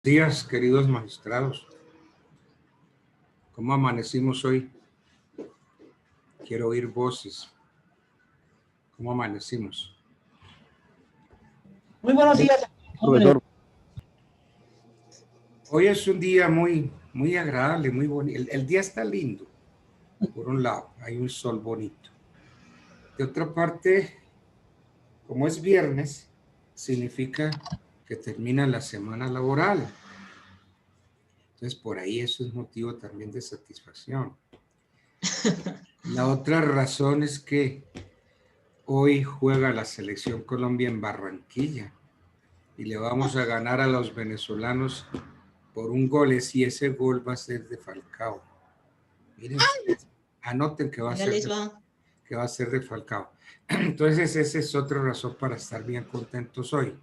Días, queridos magistrados. ¿Cómo amanecimos hoy? Quiero oír voces. ¿Cómo amanecimos? Muy buenos días, profesor. Hoy es un día muy agradable, muy bonito. El día está lindo. Por un lado, hay un sol bonito. De otra parte, como es viernes, significa que termina la semana laboral. Entonces, por ahí eso es motivo también de satisfacción. La otra razón es que hoy juega la selección Colombia en Barranquilla y le vamos a ganar a los venezolanos por un gol, y ese gol va a ser de Falcao. Miren, anoten que va a ser de Falcao. Entonces, esa es otra razón para estar bien contentos hoy.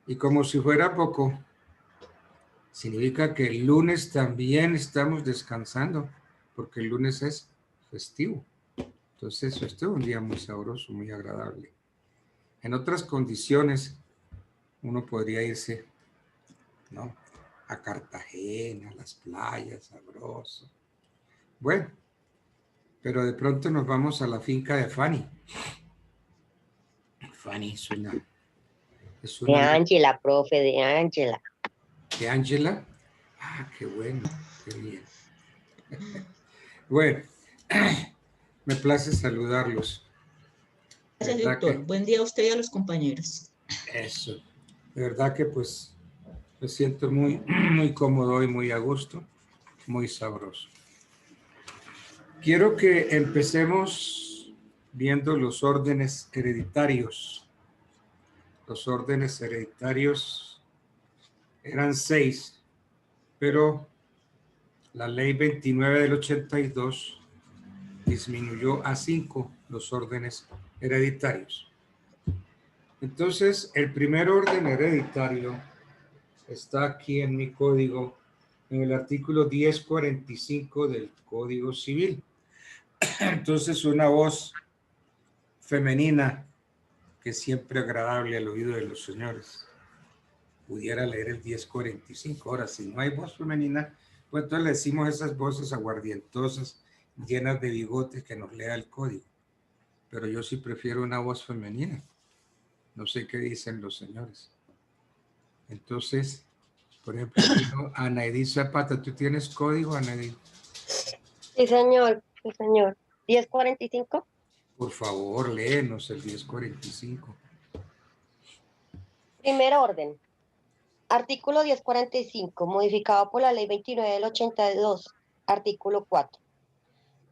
Y como si fuera poco, significa que el lunes también estamos descansando, porque el lunes es festivo. Entonces, esto es un día muy sabroso, muy agradable. En otras condiciones, uno podría irse, ¿no?, a Cartagena, a las playas, sabroso. Bueno, pero de pronto nos vamos a la finca de Fanny. Fanny es una De Ángela, profe, de Ángela. ¿De Ángela? Ah, qué bueno, qué bien. Bueno, me place saludarlos. Gracias, doctor. Buen día a usted y a los compañeros. Eso. De verdad que pues me siento muy cómodo y muy a gusto, muy sabroso. Quiero que empecemos viendo los órdenes hereditarios. Los órdenes hereditarios eran 6, pero la ley 29 del 82 disminuyó a 5 los órdenes hereditarios. Entonces, el primer orden hereditario está aquí en mi código, en el artículo 1045 del Código Civil. Entonces, una voz femenina, que es siempre agradable al oído de los señores, pudiera leer el 1045. Ahora, si no hay voz femenina, pues entonces le decimos esas voces aguardientosas, llenas de bigotes, que nos lea el código. Pero yo sí prefiero una voz femenina. No sé qué dicen los señores. Entonces, por ejemplo, Ana Edith Zapata, ¿tú tienes código, Ana Edith? Sí, señor, sí, señor. 1045. Por favor, léenos el 1045. Primer orden. Artículo 1045, modificado por la Ley 29 del 82, artículo 4.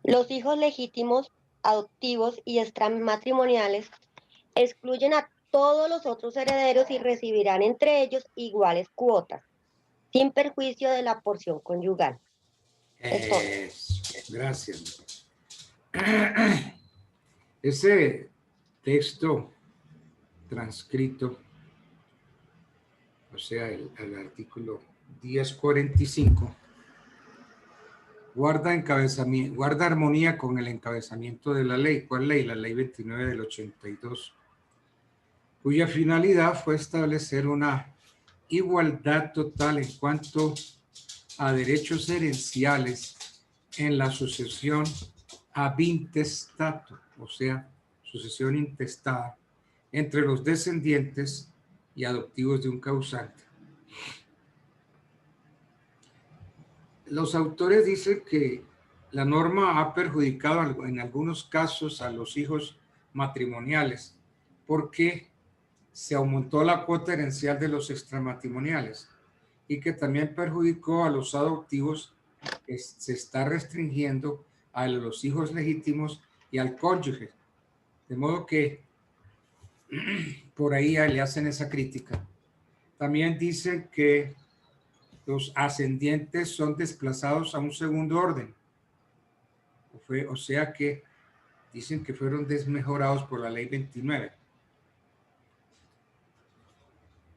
Los hijos legítimos, adoptivos y extramatrimoniales excluyen a todos los otros herederos y recibirán entre ellos iguales cuotas, sin perjuicio de la porción conyugal. Gracias. Ese texto transcrito, o sea, el artículo 1045, guarda armonía con el encabezamiento de la ley. ¿Cuál ley? La ley 29 del 82, cuya finalidad fue establecer una igualdad total en cuanto a derechos herenciales en la sucesión ab intestato, o sea, sucesión intestada entre los descendientes y adoptivos de un causante. Los autores dicen que la norma ha perjudicado en algunos casos a los hijos matrimoniales porque se aumentó la cuota herencial de los extramatrimoniales y que también perjudicó a los adoptivos, que se está restringiendo a los hijos legítimos y al cónyuge. De modo que por ahí le hacen esa crítica. También dicen que los ascendientes son desplazados a un segundo orden. O sea que dicen que fueron desmejorados por la ley 29.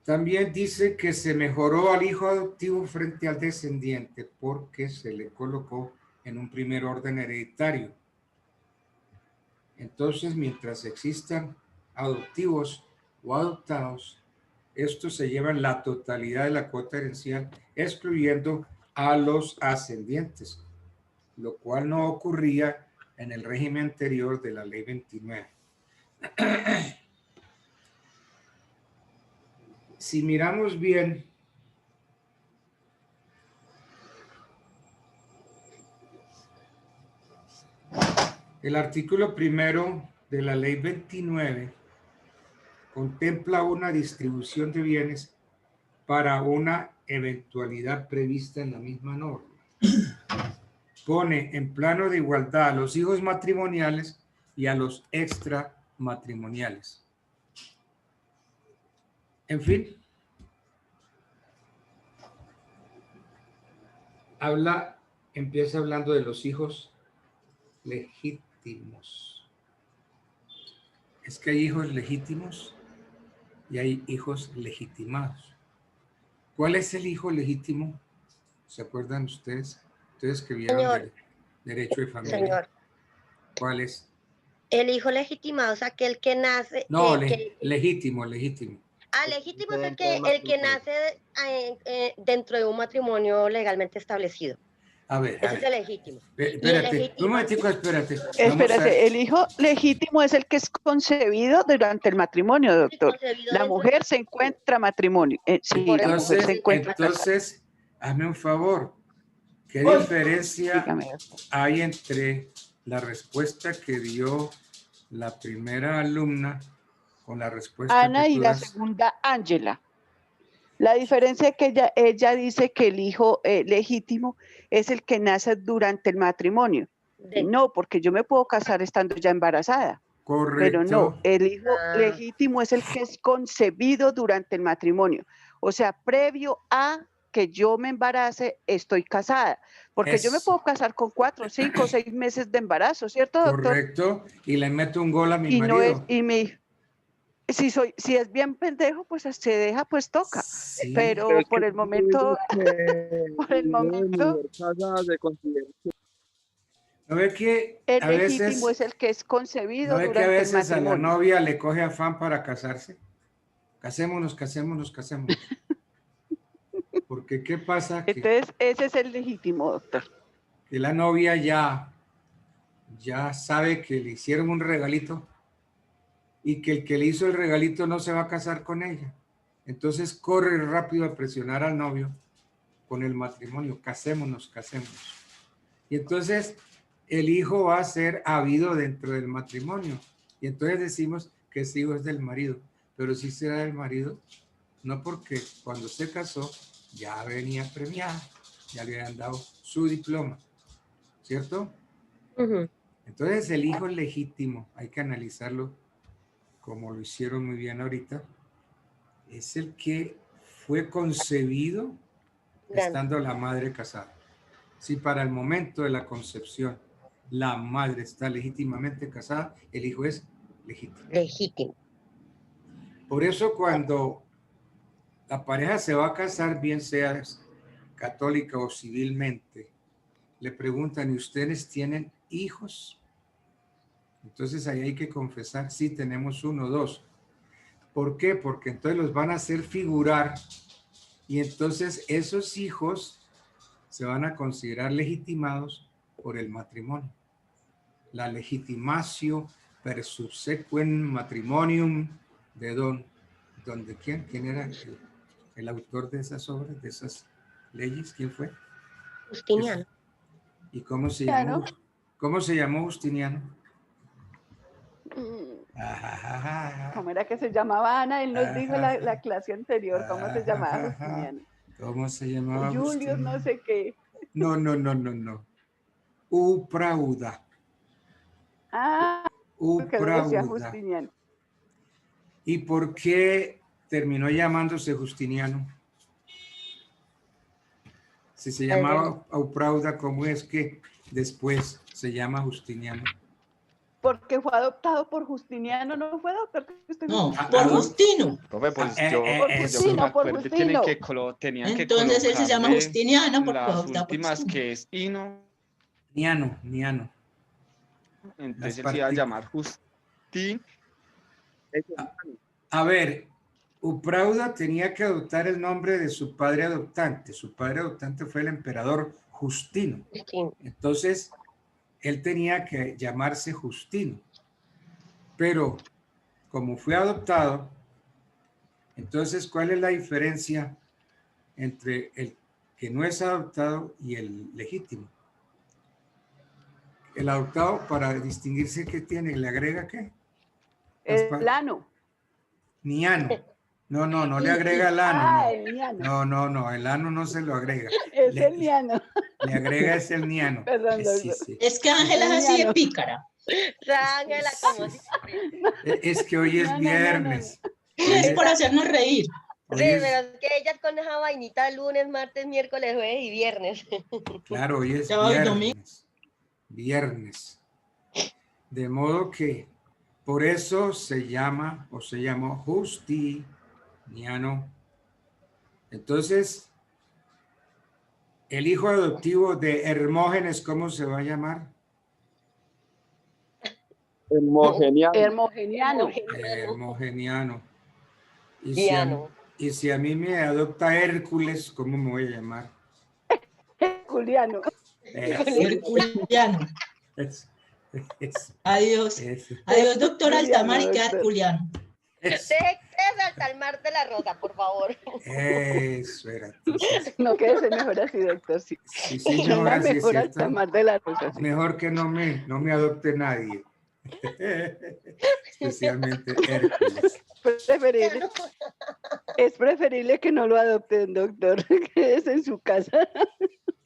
También dice que se mejoró al hijo adoptivo frente al descendiente porque se le colocó en un primer orden hereditario. Entonces, mientras existan adoptivos o adoptados, estos se llevan la totalidad de la cuota herencial, excluyendo a los ascendientes, lo cual no ocurría en el régimen anterior de la ley 29. Si miramos bien, el artículo primero de la ley 29 contempla una distribución de bienes para una eventualidad prevista en la misma norma. Pone en plano de igualdad a los hijos matrimoniales y a los extramatrimoniales. En fin, empieza hablando de los hijos legítimos. Es que hay hijos legítimos y hay hijos legitimados. ¿Cuál es el hijo legítimo? ¿Se acuerdan ustedes? Ustedes que vieron derecho de familia. Señor. ¿Cuál es? El hijo legitimado es aquel que nace... No, legítimo. Ah, legítimo es el que nace dentro de un matrimonio legalmente establecido. A ver. Ese es el legítimo. Espérate, un momentico, espérate. Espérate, el hijo legítimo es el que es concebido durante el matrimonio, doctor. La mujer se encuentra matrimonio. Sí, entonces, hazme un favor. ¿Qué diferencia hay entre la respuesta que dio la primera alumna con la respuesta Ana y la segunda Ángela? La diferencia es que ella dice que el hijo legítimo es el que nace durante el matrimonio. No, porque yo me puedo casar estando ya embarazada. Correcto. Pero no, el hijo legítimo es el que es concebido durante el matrimonio. O sea, previo a que yo me embarace, estoy casada. Porque yo me puedo casar con 4, 5, 6 meses de embarazo, ¿cierto, doctor? Correcto. Y le meto un gol a mi marido. Si es bien pendejo, pues se deja, pues toca. Sí, pero por el momento, ¿no ve que el legítimo es el que es concebido durante el matrimonio? ¿No ve que a veces a la novia le coge afán para casarse? Casémonos. Porque ¿qué pasa? Entonces, ese es el legítimo, doctor. Que la novia ya sabe que le hicieron un regalito y que el que le hizo el regalito no se va a casar con ella. Entonces corre rápido a presionar al novio con el matrimonio. Casémonos. Y entonces el hijo va a ser habido dentro del matrimonio. Y entonces decimos que ese hijo es del marido. Pero sí será del marido, no, porque cuando se casó ya venía premiada, ya le habían dado su diploma, ¿cierto? Entonces el hijo legítimo, hay que analizarlo como lo hicieron muy bien ahorita, es el que fue concebido estando la madre casada. Si para el momento de la concepción la madre está legítimamente casada, el hijo es legítimo. Por eso cuando la pareja se va a casar, bien sea católica o civilmente, le preguntan, ¿y ustedes tienen hijos? Entonces ahí hay que confesar, sí, tenemos 1 o 2. ¿Por qué? Porque entonces los van a hacer figurar y entonces esos hijos se van a considerar legitimados por el matrimonio. La legitimatio per subsequent matrimonium de ¿de quién? ¿Quién era el autor de esas obras, de esas leyes? ¿Quién fue? Justiniano. ¿Y cómo se llamó? ¿Cómo se llamó Justiniano? ¿Cómo era que se llamaba, Ana? Él nos dijo la clase anterior, ¿cómo se llamaba Justiniano? ¿Cómo se llamaba Julius, no sé qué. No. Uprauda. Uprauda. Decía Justiniano. ¿Y por qué terminó llamándose Justiniano? Si se llamaba Uprauda, ¿cómo es que después se llama Justiniano? Porque fue adoptado por Justiniano, ¿no fue, doctor? No, por Justino. Pues por Justino. Entonces él se llama Justiniano porque las últimas que es Ino. Niano. Entonces él se iba a llamar Justin. A ver, Uprauda tenía que adoptar el nombre de su padre adoptante. Su padre adoptante fue el emperador Justino. Entonces, él tenía que llamarse Justino. Pero, como fue adoptado, entonces, ¿cuál es la diferencia entre el que no es adoptado y el legítimo? El adoptado, para distinguirse, ¿qué tiene? ¿Le agrega qué? El ano. Niano. No le agrega el ano. El niano. No, el ano no se lo agrega. Es el niano. Le agrega es el niano. Perdón, Sí, sí. Es que Ángela es así de pícara. Ángela, como siempre. Es que hoy es viernes. Es por hacernos reír. Sí, pero es que ellas con esa vainita lunes, martes, miércoles, jueves y viernes. Claro, hoy es Sábado y domingo. Viernes. De modo que por eso se llama o se llamó Justiniano. Entonces, el hijo adoptivo de Hermógenes, ¿cómo se va a llamar? Hermogeniano. Hermogeniano. Diano. Y si a mí me adopta Hércules, ¿cómo me voy a llamar? Juliano. Herculiano. Es. Adiós. Eso. Adiós, doctor Altamar, y queda Herculiano. Deje saltar al mar de la rosa, por favor. Eso era. Entonces, No quede mejor así, doctor. Sí, sí, señora, sí es mejor cierto. Altamar de la Rosa. Sí. Mejor que no me adopte nadie. Especialmente Hércules. Es preferible que no lo adopten, doctor, que es en su casa.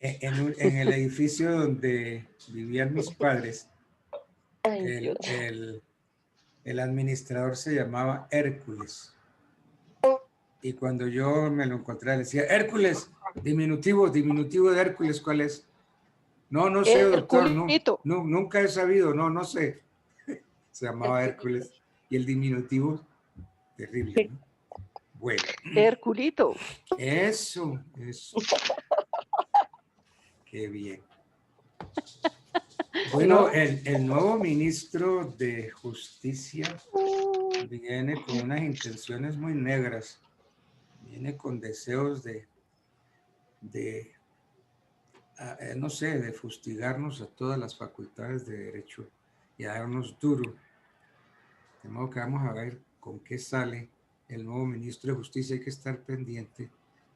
En el edificio donde vivían mis padres, Ay, el administrador se llamaba Hércules. Y cuando yo me lo encontré, le decía, Hércules, diminutivo de Hércules, ¿cuál es? No sé, doctor, no, nunca he sabido, no sé. Se llamaba Hércules. Y el diminutivo, terrible, ¿no? Bueno. Herculito. Eso. Qué bien. Bueno, el nuevo ministro de Justicia viene con unas intenciones muy negras. Viene con deseos no sé, de fustigarnos a todas las facultades de derecho y a darnos duro. De modo que vamos a ver con qué sale el nuevo ministro de Justicia. Hay que estar pendiente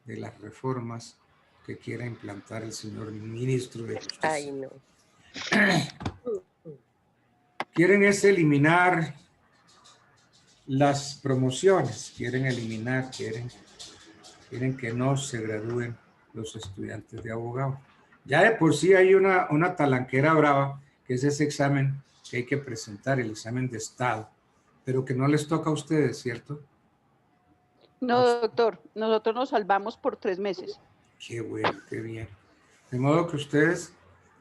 de las reformas que quiera implantar el señor ministro de Justicia. Ay, no. Quieren eliminar las promociones, quieren que no se gradúen los estudiantes de abogado. Ya de por sí hay una talanquera brava, que es ese examen que hay que presentar, el examen de estado, pero que no les toca a ustedes, ¿cierto? No, doctor, nosotros nos salvamos por 3 meses. Qué bueno, qué bien. De modo que ustedes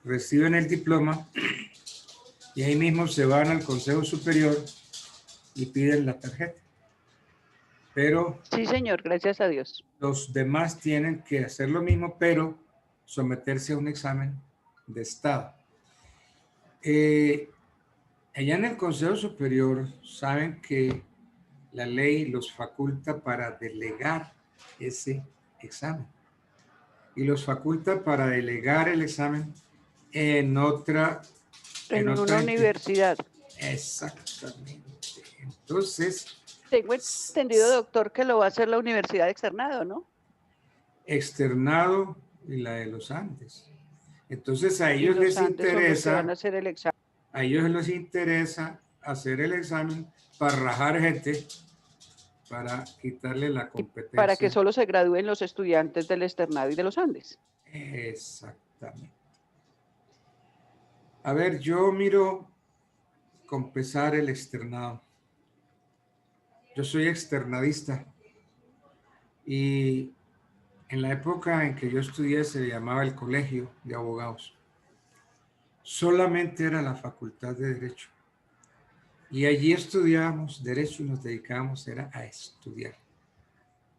reciben el diploma y ahí mismo se van al Consejo Superior y piden la tarjeta. Pero sí, señor, gracias a Dios. Los demás tienen que hacer lo mismo, pero someterse a un examen de estado. Allá en el Consejo Superior saben que la ley los faculta para delegar ese examen y los faculta para delegar el examen en otra universidad. Exactamente. Entonces, tengo entendido, doctor, que lo va a hacer la Universidad de Externado, ¿no? Externado y la de los Andes. Entonces a ellos les interesa, a ellos les interesa hacer el examen para rajar gente, para quitarle la competencia. Para que solo se gradúen los estudiantes del Externado y de los Andes. Exactamente. A ver, yo miro con pesar el externado. Yo soy externadista y en la época en que yo estudié se llamaba el Colegio de Abogados. Solamente era la Facultad de Derecho. Y allí estudiábamos Derecho y nos dedicábamos a estudiar.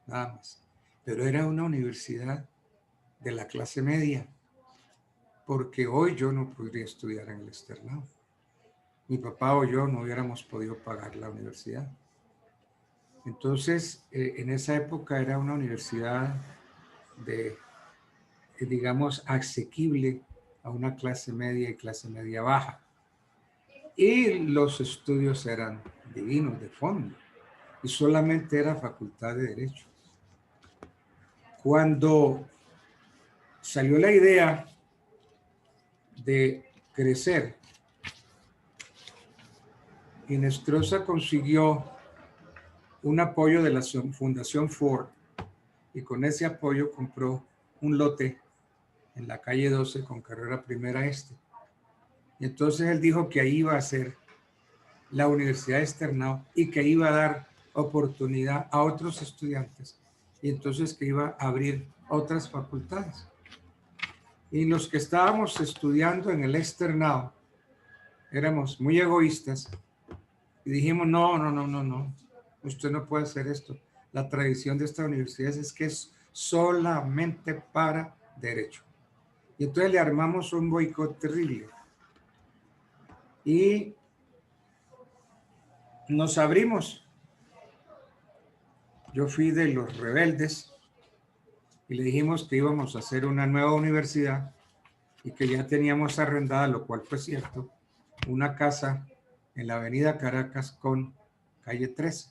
Nada más. Pero era una universidad de la clase media. Porque hoy yo no podría estudiar en el externado. Mi papá o yo no hubiéramos podido pagar la universidad. Entonces, en esa época era una universidad digamos, asequible a una clase media y clase media baja. Y los estudios eran divinos, de fondo. Y solamente era facultad de Derecho. Cuando salió la idea de crecer, Hinestrosa consiguió un apoyo de la Fundación Ford y con ese apoyo compró un lote en la calle 12 con carrera primera este. Y entonces él dijo que ahí iba a ser la Universidad de Externado y que iba a dar oportunidad a otros estudiantes y entonces que iba a abrir otras facultades. Y los que estábamos estudiando en el Externado éramos muy egoístas y dijimos, no, usted no puede hacer esto. La tradición de esta universidad es que es solamente para Derecho. Y entonces le armamos un boicot terrible. Y nos abrimos. Yo fui de los rebeldes y le dijimos que íbamos a hacer una nueva universidad y que ya teníamos arrendada, lo cual fue cierto, una casa en la avenida Caracas con calle 13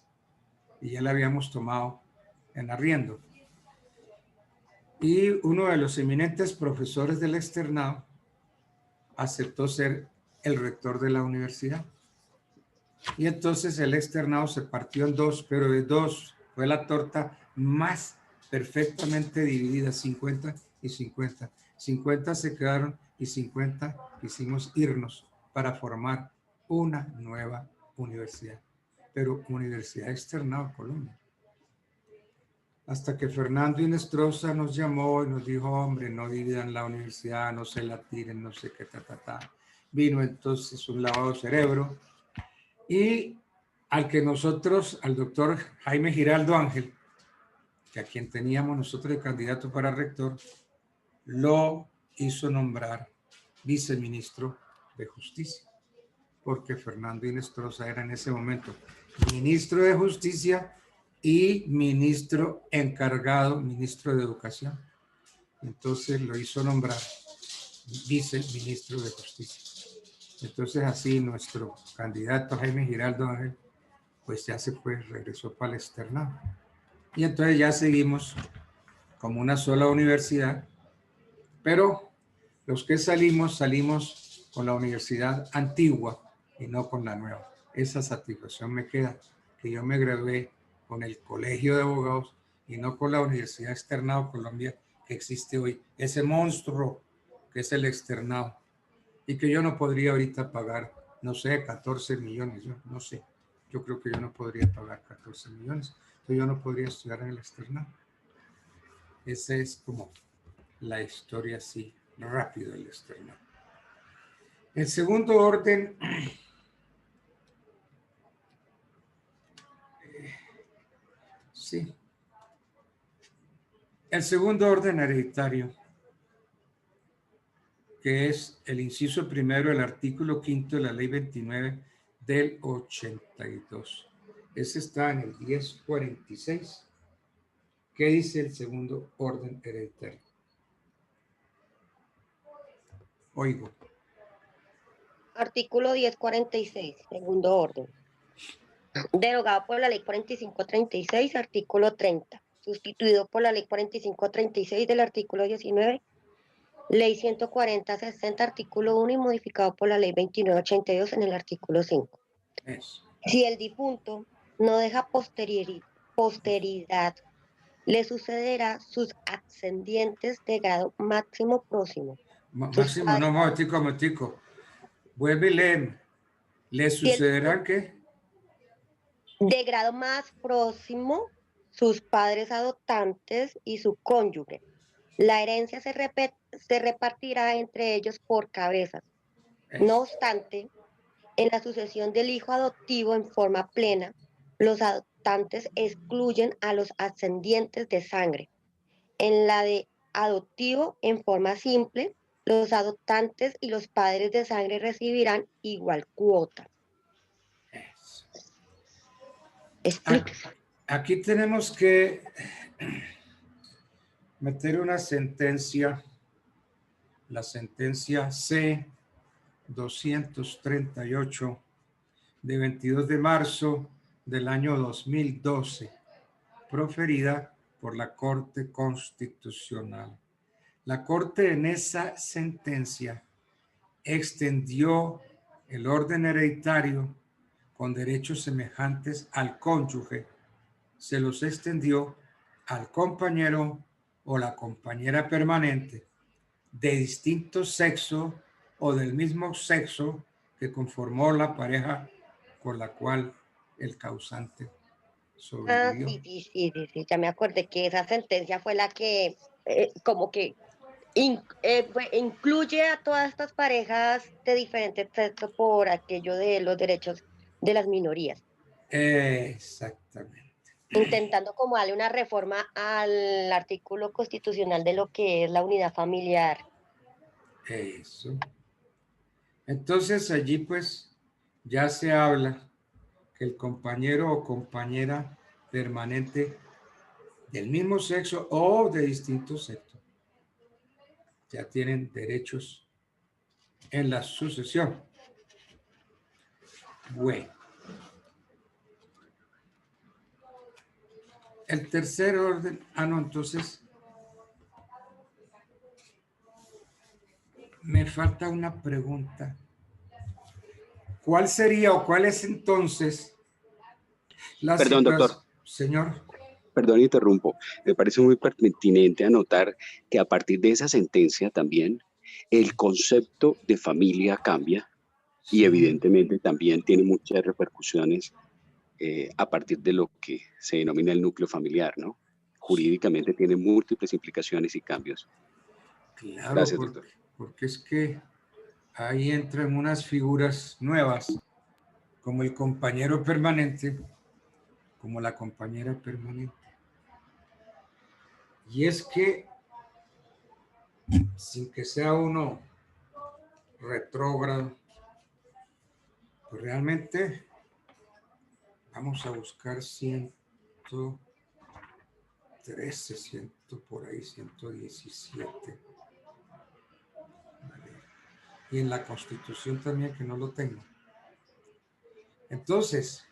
y ya la habíamos tomado en arriendo. Y uno de los eminentes profesores del Externado aceptó ser el rector de la universidad. Y entonces el Externado se partió en dos, pero de dos fue la torta más perfectamente dividida, 50 y 50. 50 se quedaron y 50 quisimos irnos para formar una nueva universidad, pero Universidad Externado Colombia. Hasta que Fernando Hinestrosa nos llamó y nos dijo, hombre, no dividan la universidad, no se la tiren, no sé qué, Vino entonces un lavado de cerebro y al que nosotros, al doctor Jaime Giraldo Ángel, que a quien teníamos nosotros de candidato para rector, lo hizo nombrar viceministro de Justicia, porque Fernando Hinestrosa era en ese momento ministro de Justicia y ministro encargado, ministro de Educación. Entonces lo hizo nombrar viceministro de Justicia. Entonces así nuestro candidato Jaime Giraldo Ángel, pues ya se fue, regresó para el Externado. Y entonces ya seguimos como una sola universidad, pero los que salimos con la universidad antigua y no con la nueva. Esa satisfacción me queda, que yo me gradué con el Colegio de Abogados y no con la Universidad Externado Colombia que existe hoy, ese monstruo que es el Externado, y que yo no podría ahorita pagar, no sé, 14 millones, yo no sé, yo creo que yo no podría pagar 14 millones, entonces yo no podría estudiar en el Externado. Esa es como la historia así, rápido del Externado. El segundo orden, sí, el segundo orden hereditario, que es el inciso primero del artículo 5 de la ley 29 del 82. Ese está en el 1046. ¿Qué dice el segundo orden hereditario? Oigo. Artículo 1046, segundo orden. Derogado por la ley 4536, artículo 30. Sustituido por la ley 4536 del artículo 19, ley 140-60, artículo 1 y modificado por la ley 2982 en el artículo 5. Eso. Si el difunto no deja posteridad, le sucederá sus ascendientes de grado máximo próximo. Máximo, no, momentico. Vuelve y lee. ¿Le sucederá qué? De grado más próximo, sus padres adoptantes y su cónyuge. La herencia se repartirá entre ellos por cabezas. No obstante, en la sucesión del hijo adoptivo en forma plena, los adoptantes excluyen a los ascendientes de sangre. En la de adoptivo en forma simple, los adoptantes y los padres de sangre recibirán igual cuota. Explíquese. Aquí tenemos que meter una sentencia, la sentencia C-238 de 22 de marzo del año 2012, proferida por la Corte Constitucional. La Corte en esa sentencia extendió el orden hereditario con derechos semejantes al cónyuge, se los extendió al compañero o la compañera permanente de distinto sexo o del mismo sexo que conformó la pareja con la cual el causante sobrevivió. Sí, ya me acordé que esa sentencia fue la que como que incluye a todas estas parejas de diferentes sexos por aquello de los derechos de las minorías. Exactamente. Intentando como darle una reforma al artículo constitucional de lo que es la unidad familiar. Eso. Entonces allí pues ya se habla que el compañero o compañera permanente del mismo sexo o de distinto sexo ya tienen derechos en la sucesión. Bueno. El tercer orden, entonces me falta una pregunta. ¿Cuál sería o cuál es entonces la situación? Perdón, doctor. Señor. Perdón, interrumpo. Me parece muy pertinente anotar que a partir de esa sentencia también el concepto de familia cambia y evidentemente también tiene muchas repercusiones a partir de lo que se denomina el núcleo familiar, ¿no? Jurídicamente tiene múltiples implicaciones y cambios. Claro, gracias, doctor. Porque es que ahí entran unas figuras nuevas, como el compañero permanente, como la compañera permanente. Y es que, sin que sea uno retrógrado, pues realmente vamos a buscar 113, 100 por ahí, 117. Y en la Constitución también, que no lo tengo. Entonces,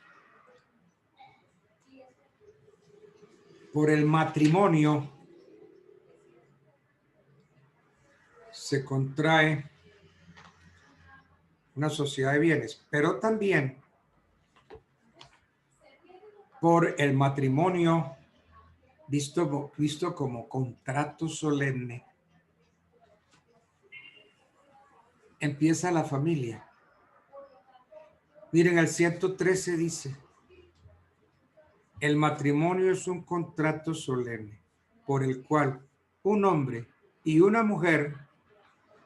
por el matrimonio se contrae una sociedad de bienes, pero también por el matrimonio visto como contrato solemne, empieza la familia. Miren, el 113 dice, el matrimonio es un contrato solemne por el cual un hombre y una mujer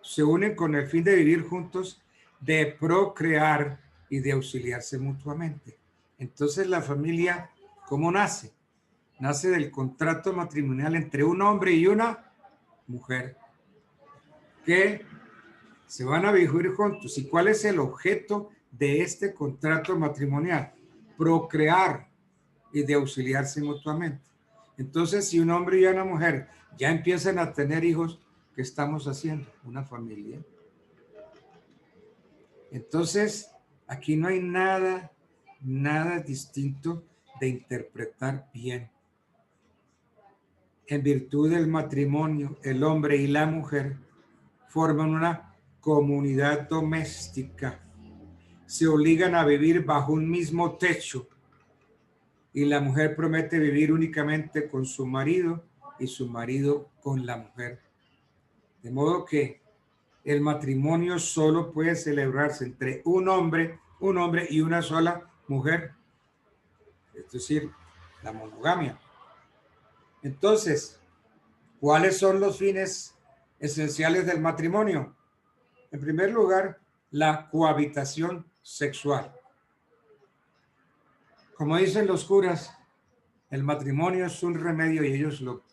se unen con el fin de vivir juntos, de procrear y de auxiliarse mutuamente. Entonces la familia, ¿cómo nace? Nace del contrato matrimonial entre un hombre y una mujer que se van a vivir juntos. ¿Y cuál es el objeto de este contrato matrimonial? Procrear y de auxiliarse mutuamente. Entonces, si un hombre y una mujer ya empiezan a tener hijos, ¿qué estamos haciendo? Una familia. Entonces, aquí no hay nada distinto de interpretar bien. En virtud del matrimonio, el hombre y la mujer forman una comunidad doméstica. Se obligan a vivir bajo un mismo techo y la mujer promete vivir únicamente con su marido y su marido con la mujer. De modo que el matrimonio solo puede celebrarse entre un hombre y una sola mujer. Es decir, la monogamia. Entonces, ¿cuáles son los fines esenciales del matrimonio? En primer lugar, la cohabitación sexual. Como dicen los curas, el matrimonio es un remedio, y ellos lo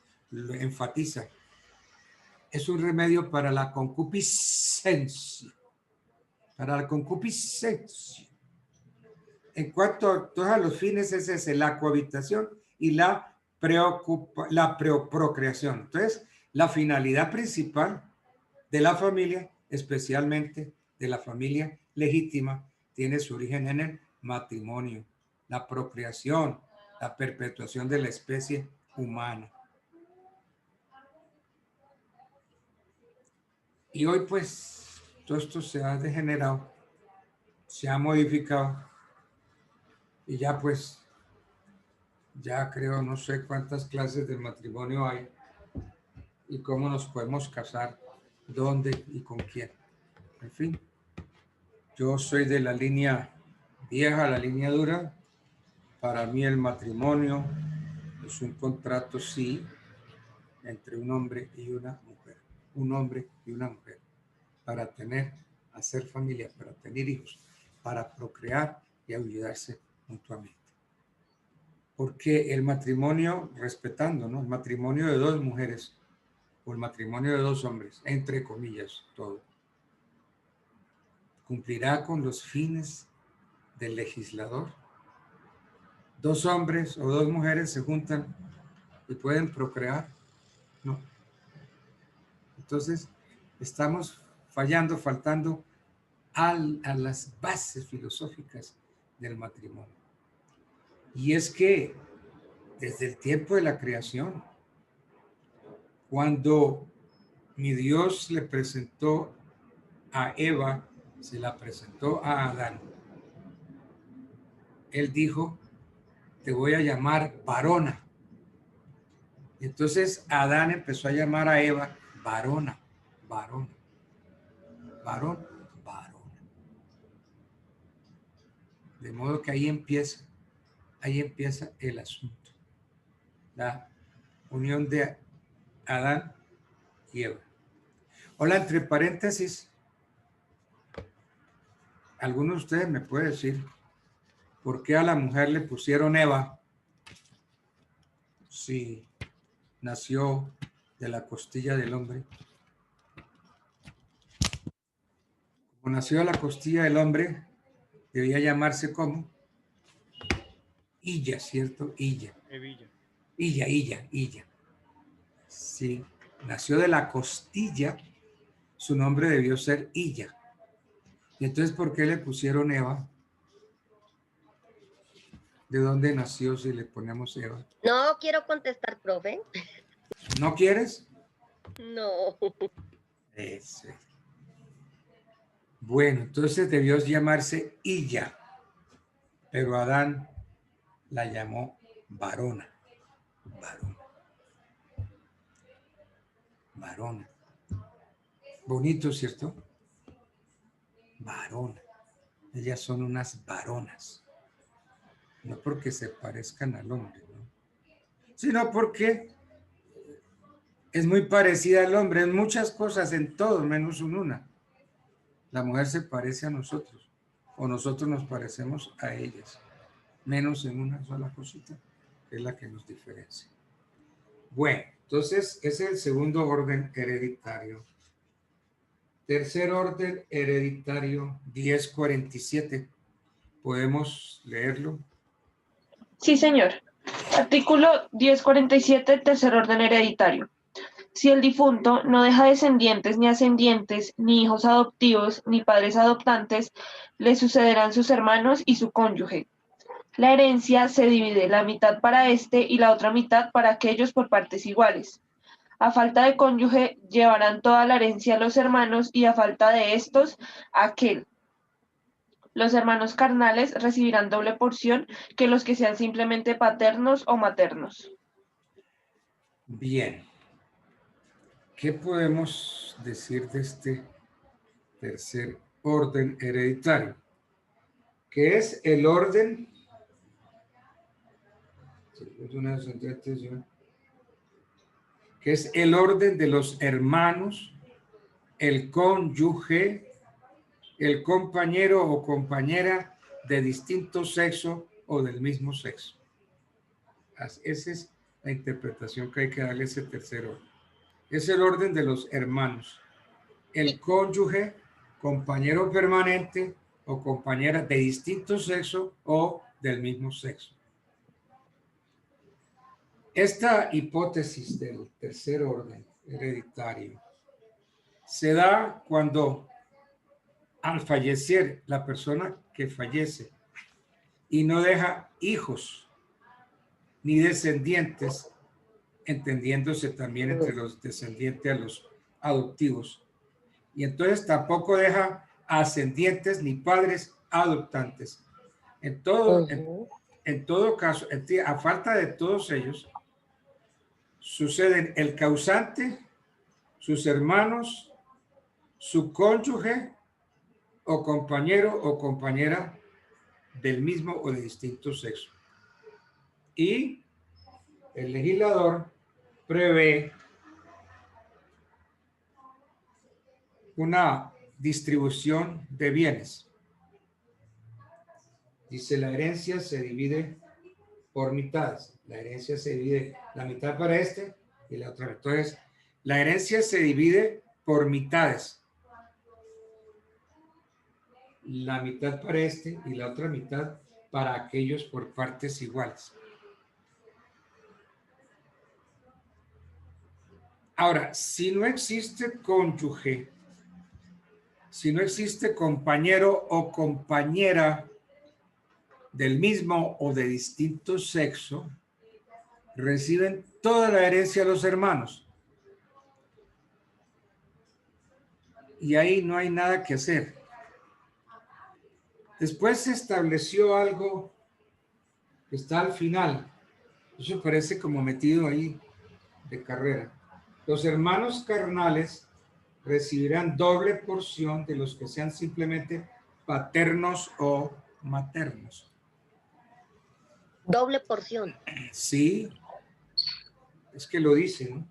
enfatizan, es un remedio para la concupiscencia. Para la concupiscencia. En cuanto a todos los fines, es ese, la cohabitación y la procreación. Entonces, la finalidad principal de la familia, especialmente de la familia legítima, tiene su origen en el matrimonio, la procreación, la perpetuación de la especie humana. Y hoy pues todo esto se ha degenerado, se ha modificado y ya pues, ya creo no sé cuántas clases de matrimonio hay y cómo nos podemos casar, dónde y con quién. En fin, yo soy de la línea vieja, la línea dura. Para mí el matrimonio es un contrato, sí, entre un hombre y una mujer. Un hombre y una mujer. Para hacer familia, para tener hijos, para procrear y ayudarse mutuamente. Porque el matrimonio, respetando, ¿no? El matrimonio de dos mujeres o el matrimonio de dos hombres, entre comillas, todo, cumplirá con los fines del legislador. Dos hombres o dos mujeres se juntan y pueden procrear, ¿no? Entonces, estamos faltando a las bases filosóficas del matrimonio. Y es que desde el tiempo de la creación, cuando mi Dios le presentó a Eva, se la presentó a Adán, él dijo, te voy a llamar varona. Y entonces Adán empezó a llamar a Eva varona, varona, varón, varona. De modo que ahí empieza el asunto. La unión de Adán y Eva. Hola, entre paréntesis, ¿alguno de ustedes me puede decir por qué a la mujer le pusieron Eva si nació de la costilla del hombre? Como nació de la costilla del hombre, debía llamarse ¿cómo? Illa, ¿cierto? Illa. Evilla. Illa. Sí, nació de la costilla, su nombre debió ser Illa. Y entonces, ¿por qué le pusieron Eva? ¿De dónde nació si le ponemos Eva? No quiero contestar, profe. ¿No quieres? No. Eso. Bueno, entonces debió llamarse Illa, pero Adán la llamó varona. Varona. Bonito, ¿cierto? Varona. Ellas son unas varonas. No porque se parezcan al hombre, ¿no? Sino porque es muy parecida al hombre en muchas cosas, en todo, menos en una. La mujer se parece a nosotros, o nosotros nos parecemos a ellas, menos en una sola cosita, que es la que nos diferencia. Bueno, entonces ese es el segundo orden hereditario. Tercer orden hereditario, 1047. ¿Podemos leerlo? Sí, señor. Artículo 1047, tercer orden hereditario. Si el difunto no deja descendientes ni ascendientes, ni hijos adoptivos, ni padres adoptantes, le sucederán sus hermanos y su cónyuge. La herencia se divide la mitad para este y la otra mitad para aquellos por partes iguales. A falta de cónyuge, llevarán toda la herencia los hermanos y a falta de estos, aquel. Los hermanos carnales recibirán doble porción que los que sean simplemente paternos o maternos. Bien. ¿Qué podemos decir de este tercer orden hereditario? Que es el orden... que es el orden de los hermanos, el cónyuge, el compañero o compañera de distinto sexo o del mismo sexo. Esa es la interpretación que hay que darle a ese tercer orden. Es el orden de los hermanos, el cónyuge, compañero permanente o compañera de distinto sexo o del mismo sexo. Esta hipótesis del tercer orden hereditario se da cuando al fallecer la persona que fallece y no deja hijos ni descendientes, entendiéndose también entre los descendientes a los adoptivos, y entonces tampoco deja ascendientes ni padres adoptantes. En todo caso, a falta de todos ellos, suceden el causante, sus hermanos, su cónyuge o compañero o compañera del mismo o de distinto sexo. Y el legislador prevé una distribución de bienes. Dice, la herencia se divide por mitades. La herencia se divide la mitad para este y la otra. Entonces, la herencia se divide por mitades. La mitad para este y la otra mitad para aquellos por partes iguales. Ahora, si no existe cónyuge, si no existe compañero o compañera del mismo o de distinto sexo, reciben toda la herencia los hermanos. Y ahí no hay nada que hacer. Después se estableció algo que está al final. Eso parece como metido ahí de carrera. Los hermanos carnales recibirán doble porción de los que sean simplemente paternos o maternos. Doble porción. Sí, es que lo dice, ¿no?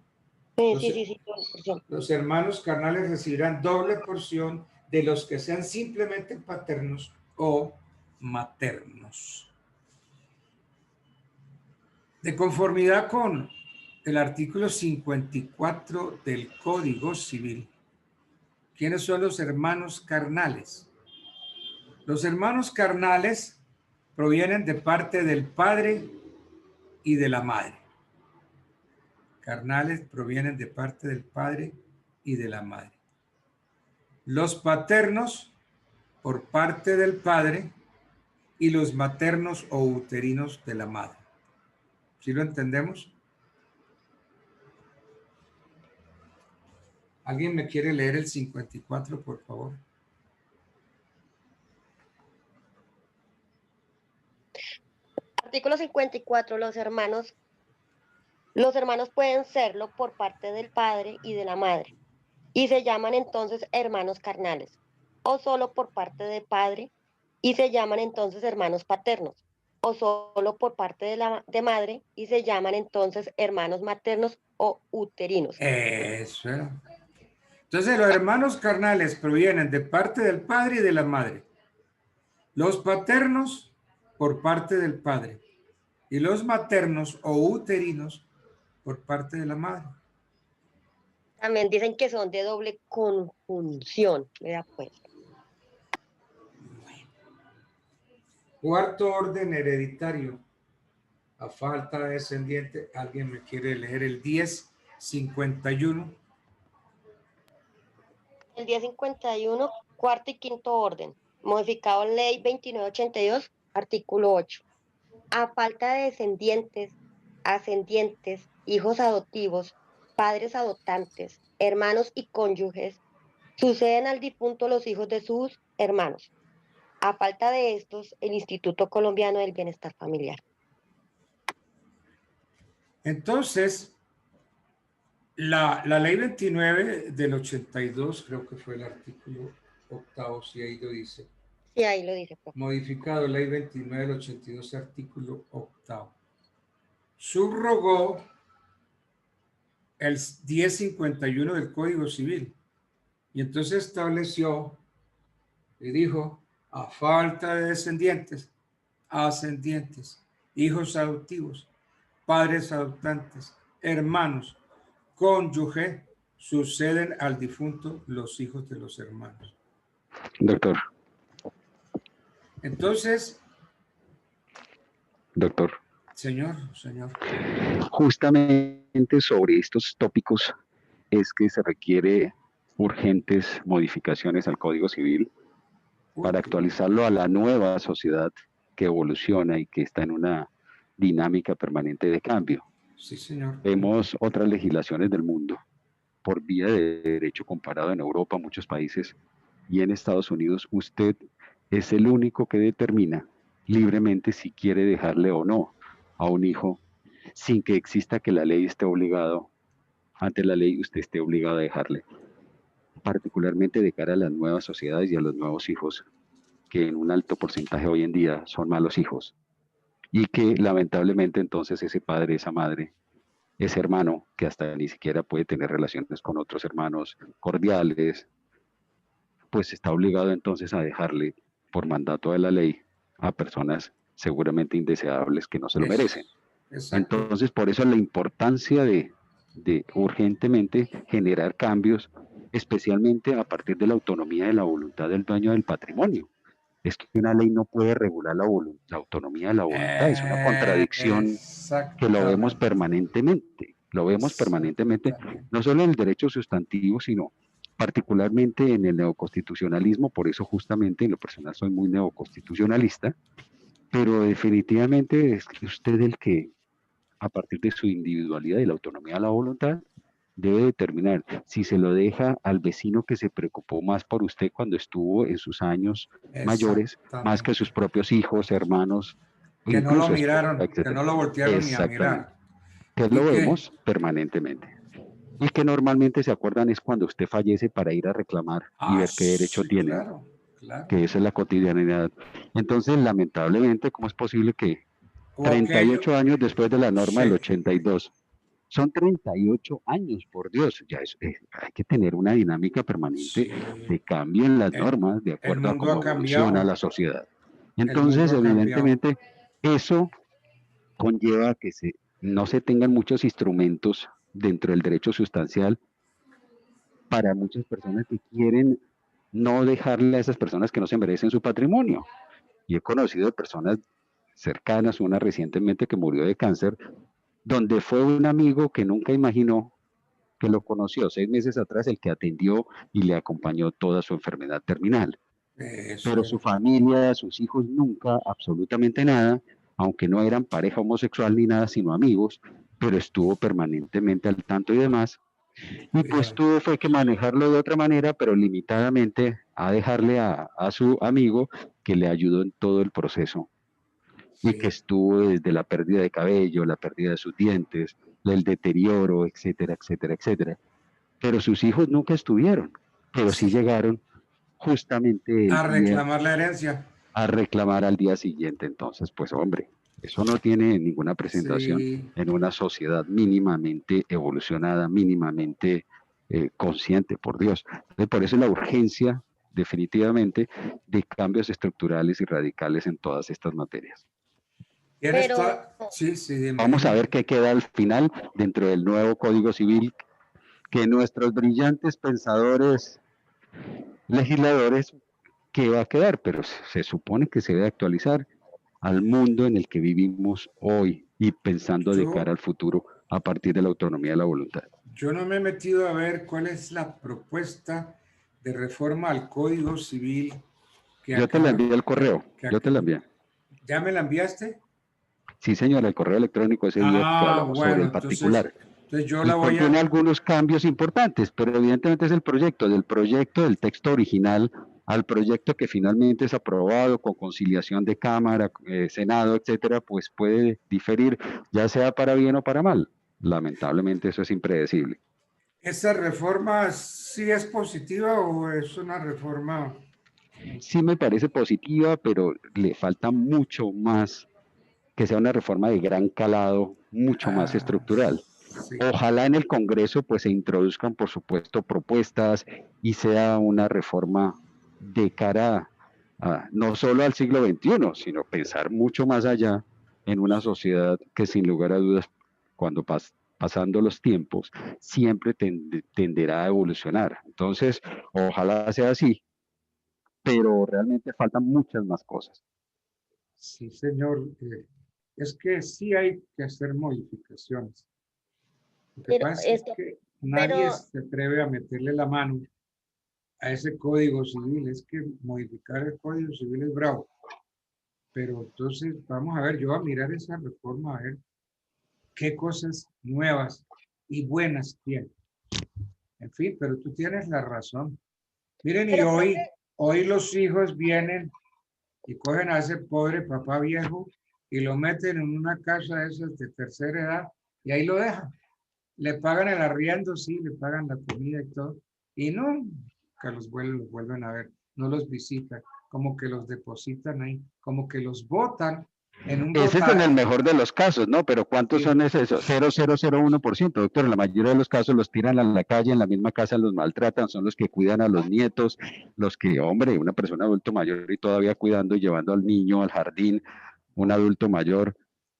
Sí, doble porción. Los hermanos carnales recibirán doble porción de los que sean simplemente paternos o maternos. De conformidad con el artículo 54 del Código Civil, ¿quiénes son los hermanos carnales? Los hermanos carnales provienen de parte del padre y de la madre. Carnales provienen de parte del padre y de la madre. Los paternos por parte del padre y los maternos o uterinos de la madre. ¿Sí lo entendemos? ¿Alguien me quiere leer el 54, por favor? Artículo 54. Los hermanos pueden serlo por parte del padre y de la madre, y se llaman entonces hermanos carnales, o solo por parte del padre, y se llaman entonces hermanos paternos, o solo por parte de madre, y se llaman entonces hermanos maternos o uterinos. Eso. Entonces, los hermanos carnales provienen de parte del padre y de la madre. Los paternos por parte del padre y los maternos o uterinos por parte de la madre. También dicen que son de doble conjunción. Mira, pues. Cuarto orden hereditario. A falta de descendiente, ¿alguien me quiere leer el 1051? El 1051, cuarto y quinto orden. Modificado Ley 2982, artículo 8. A falta de descendientes, ascendientes, hijos adoptivos, padres adoptantes, hermanos y cónyuges, suceden al difunto los hijos de sus hermanos. A falta de estos, el Instituto Colombiano del Bienestar Familiar. Entonces, la ley 29 del 82, creo que fue el artículo 8, si ahí lo dice. Sí, ahí lo dice. Modificado ley 29 del 82, artículo 8. Subrogó el 1051 del Código Civil. Y entonces estableció y dijo, a falta de descendientes, ascendientes, hijos adoptivos, padres adoptantes, hermanos, cónyuge, suceden al difunto los hijos de los hermanos. Doctor. Entonces, Doctor. Señor. Justamente sobre estos tópicos es que se requiere urgentes modificaciones al Código Civil para actualizarlo a la nueva sociedad que evoluciona y que está en una dinámica permanente de cambio. Sí, señor. Vemos otras legislaciones del mundo por vía de derecho comparado en Europa, muchos países, y en Estados Unidos usted es el único que determina libremente si quiere dejarle o no a un hijo, sin que exista que la ley esté obligado, ante la ley usted esté obligado a dejarle, particularmente de cara a las nuevas sociedades y a los nuevos hijos, que en un alto porcentaje hoy en día son malos hijos, y que lamentablemente entonces ese padre, esa madre, ese hermano, que hasta ni siquiera puede tener relaciones con otros hermanos cordiales, pues está obligado entonces a dejarle por mandato de la ley a personas seguramente indeseables que no se lo merecen. Exacto. Entonces, por eso la importancia de urgentemente generar cambios, especialmente a partir de la autonomía de la voluntad del dueño del patrimonio. Es que una ley no puede regular la autonomía de la voluntad, es una contradicción que lo vemos permanentemente. Lo vemos permanentemente, no solo en el derecho sustantivo, sino particularmente en el neoconstitucionalismo. Por eso justamente en lo personal soy muy neoconstitucionalista, pero definitivamente es usted el que, a partir de su individualidad y la autonomía de la voluntad, debe determinar si se lo deja al vecino que se preocupó más por usted cuando estuvo en sus años mayores, más que sus propios hijos, hermanos, que incluso no lo miraron, esposa, que no lo voltearon ni a exactamente, mirar. que lo vemos permanentemente. Y que normalmente se acuerdan es cuando usted fallece para ir a reclamar y ver qué derecho sí, tienen, claro. que esa es la cotidianidad. Entonces, lamentablemente, ¿cómo es posible que 38 años después de la norma del 82, son 38 años, por Dios, ya hay que tener una dinámica permanente de cambio en las normas de acuerdo a cómo evoluciona la sociedad. Entonces, evidentemente, eso conlleva que no se tengan muchos instrumentos dentro del derecho sustancial para muchas personas que quieren no dejarle a esas personas que no se merecen su patrimonio. Y he conocido personas cercanas, una recientemente que murió de cáncer, donde fue un amigo que nunca imaginó que lo conoció 6 meses atrás, el que atendió y le acompañó toda su enfermedad terminal. Pero su familia, sus hijos, nunca, absolutamente nada, aunque no eran pareja homosexual ni nada, sino amigos, pero estuvo permanentemente al tanto y demás. Y pues fue que manejarlo de otra manera, pero limitadamente, a dejarle a su amigo que le ayudó en todo el proceso. Y que estuvo desde la pérdida de cabello, la pérdida de sus dientes, el deterioro, etcétera, etcétera, etcétera. Pero sus hijos nunca estuvieron, pero sí llegaron justamente a reclamar la herencia. A reclamar al día siguiente. Entonces, pues hombre, eso no tiene ninguna presentación en una sociedad mínimamente evolucionada, mínimamente consciente, por Dios. Entonces, por eso la urgencia, definitivamente, de cambios estructurales y radicales en todas estas materias. Pero vamos a ver qué queda al final dentro del nuevo Código Civil, que nuestros brillantes pensadores, legisladores, ¿qué va a quedar? Pero se supone que se debe actualizar al mundo en el que vivimos hoy y pensando de cara al futuro a partir de la autonomía de la voluntad. Yo no me he metido a ver cuál es la propuesta de reforma al Código Civil. Yo te la envié al correo, yo te la envié. ¿Ya me la enviaste? Sí, señor, el correo electrónico ese día que hablamos sobre el particular. Entonces yo la voy a... Tiene algunos cambios importantes, pero evidentemente es el proyecto, del texto original al proyecto que finalmente es aprobado con conciliación de Cámara, Senado, etcétera, pues puede diferir, ya sea para bien o para mal. Lamentablemente eso es impredecible. ¿Esa reforma sí es positiva o es una reforma? Sí me parece positiva, pero le falta mucho más, que sea una reforma de gran calado, mucho más estructural. Sí. Ojalá en el Congreso pues se introduzcan, por supuesto, propuestas y sea una reforma de cara no solo al siglo XXI, sino pensar mucho más allá en una sociedad que sin lugar a dudas, cuando pasando los tiempos, siempre tenderá a evolucionar. Entonces, ojalá sea así, pero realmente faltan muchas más cosas. Sí, señor. es que sí hay que hacer modificaciones. Lo que pasa es que nadie se atreve a meterle la mano a ese código civil. Es que modificar el código civil es bravo. Pero entonces vamos a ver, yo voy a mirar esa reforma, a ver qué cosas nuevas y buenas tiene. En fin, pero tú tienes la razón. Miren, y hoy los hijos vienen y cogen a ese pobre papá viejo y lo meten en una casa de esas de tercera edad y ahí lo dejan. Le pagan el arriendo, sí, le pagan la comida y todo. Y no, que los vuelven a ver, no los visitan, como que los depositan ahí, como que los botan en un Ese es en el mejor de los casos, ¿no? Pero ¿cuántos Sí. son esos? 0,001%, doctor. En la mayoría de los casos los tiran a la calle, en la misma casa los maltratan, son los que cuidan a los nietos, los que, hombre, una persona adulto mayor y todavía cuidando y llevando al niño al jardín, un adulto mayor,